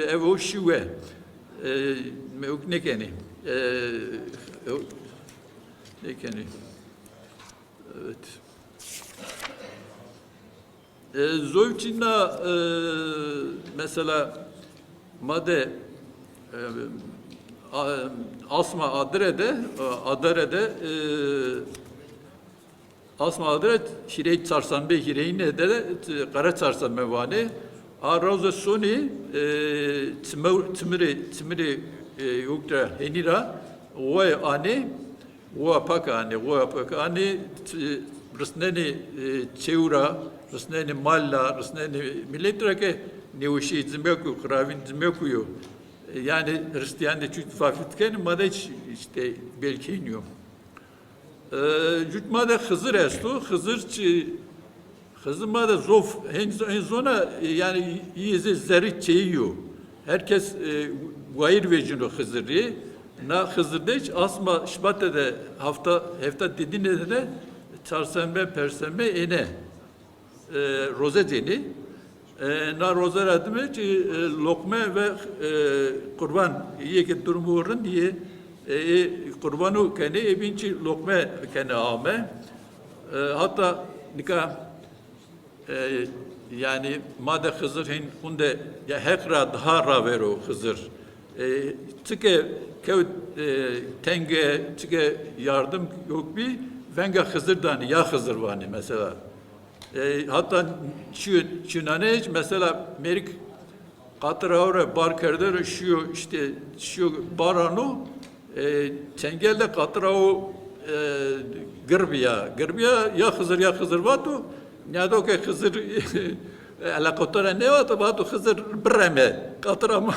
evo şuve ne keni nekeni evet Zovçina mesela made asma adrede asma adret hirey çarşambe hireyine de kara çarşambe vani aroze suni tmiri yokta henira ve ani ve pakani rısneni çevra rısneni malla rısneni milletreke nevşi zimbeku kravin zimbeku yani Hristiyan de çünkü fafitken madeç işte belki iniyor. Jutmada Hızır estu Hızır mada zof en zona yani iyice zerri çeyiyor. Herkes gayr vecinu Hızır'ı na Hızır'da hiç asma şibatte hafta dediğinde de çarşamba perşembe ene roze deni na roze radime ki lokme ve kurban yeke durumu orun diye kurbanu kene ebinci lokme kene ame hatta nikah yani madde Hızır hin kunde ya hekra daha ravero Hızır çıke kev tenge çıke yardım yok bir venga Hızır'dan ya Hızır vani mesela hatta Çinane mesela Merik Katıraure Barker'de şu işte şu baranu Çengel'de Katırao Gırbiya ya Hızır vatu ne de ki Hızır alakotara ne vatu Hızır breme Katırama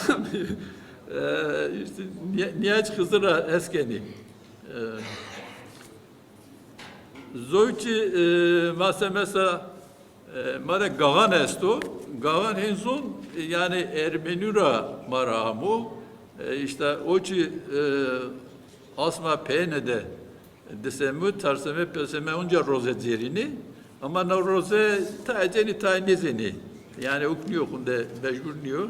işte niye Hızır'a eskeni Zoyçi mesela mada gavan esto gavan henzon yani Ermenura maramu işte oçi asma penede desemu tarseme peseme onca roze zerini ama na roze ta nezeni yani oknuyor kunde mecburnuyor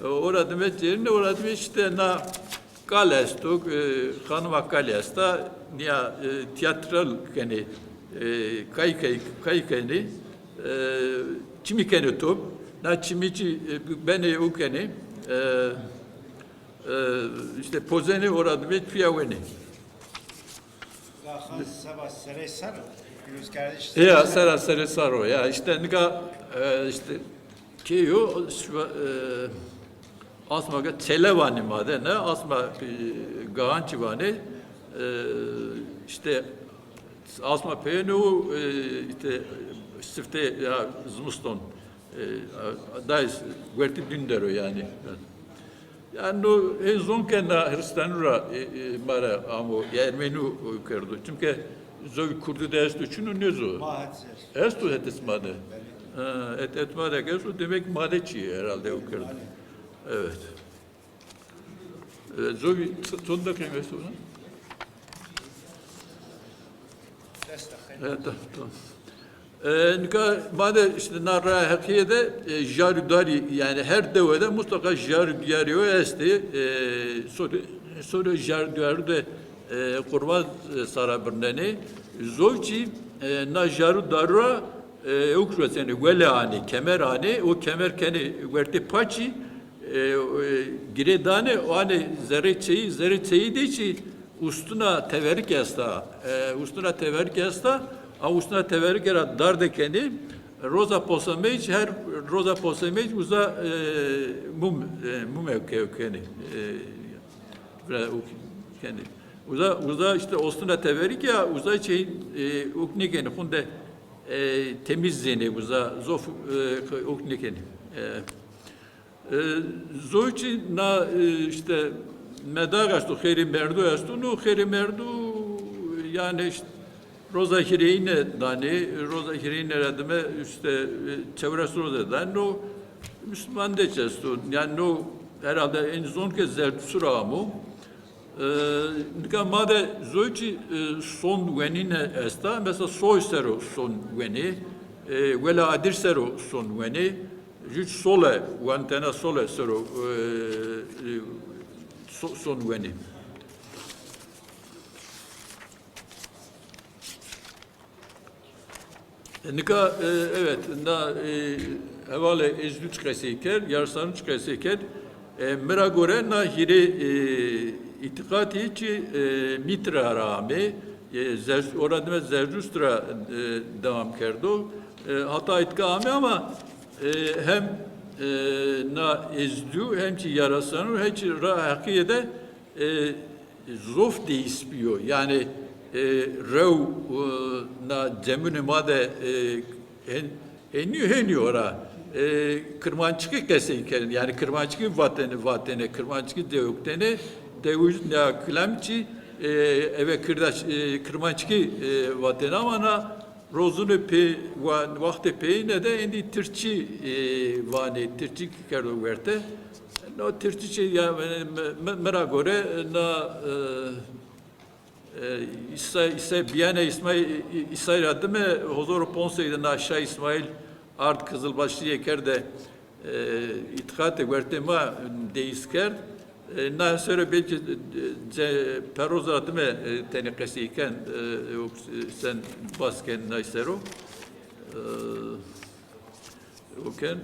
orada metcerinde orada işte na Kalesto, hanıma kalesta, niya tiyatral kene, kaykayni, çimi kene top, na çimici beni o kene, işte pozeni orada bir piyaveni. Ya sera saro ya işte nika işte kiyo asma ga çelevani made ne asma gahançivani işte asma peynu işte sifte ya zmuston dais verti dündero yani no en zon kena Hristiyanura mara amo Ermenu kerdo çünkü zoy kurdu destu çünkü ne zo estu etesmade etmade kesu demek madeci herhalde o kerdo. Evet. Zovi, sonunda kıymet sonra. Evet, tamam. Nika madem işte narra hakiyede jarudari yani her devede mutlaka jarudariyo esti sonra jarudari de kurban sarabırneni zovci na jarudara ukra seni velani kemerani o kemer keni verti paçi giredane o hani zerreçeyi de çi ustuna teverik yasta a ustuna teverik era dar de kendi roza posamej her roza posamej uza mum evkeni kendi uza işte ustuna teverik ya uza şey uknikeni hunde temizliğini uza zof uknikeni zoici na işte medagastu kheri merdu astu no kheri merdu yani işte Roza Hireyne dani, Roza Hireyne radime işte çevresi Roza'dan no Müslüman deçestu. Yani no herhalde en son kez zert suramu. Nika made zoici son venine esta mesela soy sero son veni, vela adir sero son veni, jüç sole vantena sole sero son veni. Nika evet na evale ezdüç kesiker yarsanıç kesiker mera göre na hire itikati ki mitra rame orada zerdüştra devam kerdo hata itkame ama hem na ezdü hem ki yarasanı hem ki hakiyede zof de ispiyor yani rev na cemune made heni ora kırmançıkı keseyken yani kırmançıkı vatene kırmançıkı deoktene devuj na klamçi eve kırdaş kırmançıkı vatene ama na rozunu pe vakti pe ne de endi Türkçi vani Türkçi kerdo verte no Türkçi ya mera göre na İsa biyane İsmail adı mı huzur ponseyden aşağı İsmail art Kızılbaşlı yeker de itikat vertema deisker na sonra belki peroz adı mı tenekesiyken sen basken naysero oken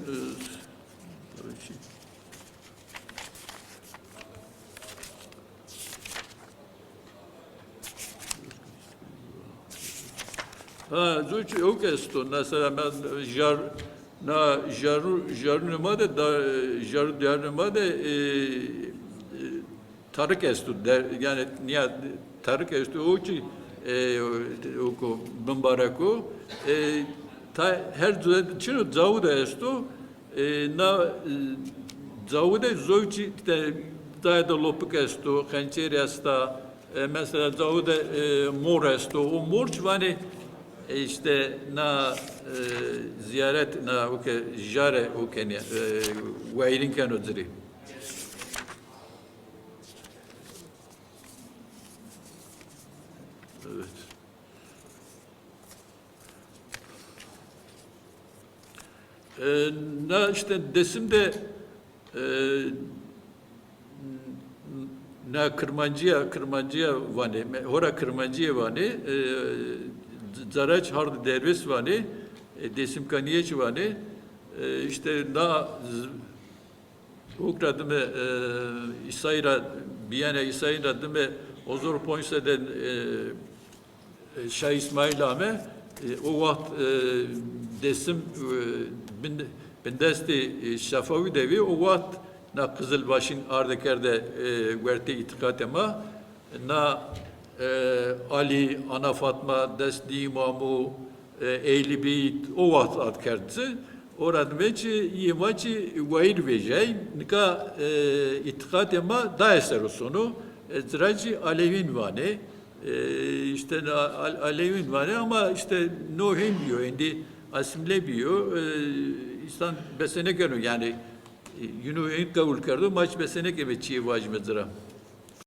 ha, zoici yok esto, mesela ben jarunuma da jarunuma da tarık esto yani niye tarık esto o ki o bambarako her çino zavuda esto na zavuda zoici da lopuk esto hançeri esta mesela zavuda mor esto o mor yani işte na ziyaret na oke jare okeni wairin kan odri evet na işte desimde na kırmancıya vani hora kırmancıya vani Zaraç hardı dervis vani, desim kaniyeç vani, işte na ukradı İsa'yla biyane İsa'yla deme ozor pointseden Şah İsmail ame o vakit desim bindesti Şafavi devi o vakit na Kızılbaş'ın ardekerde verti itikatema na Ali, Ana Fatma, Desti İmamı, Ehli Beyt, o vakit adkerdi. Orada meçi yemaçı vayir vecey, nika itikat ema da eser sonu. Ziracı Alevin vane, işte Alevin vane ama işte Nuhin diyor, indi asimle biyor. İnsan besene gönü yani Yunu'yu kabul kerdi, maç besene gibi çiğ vacmedira.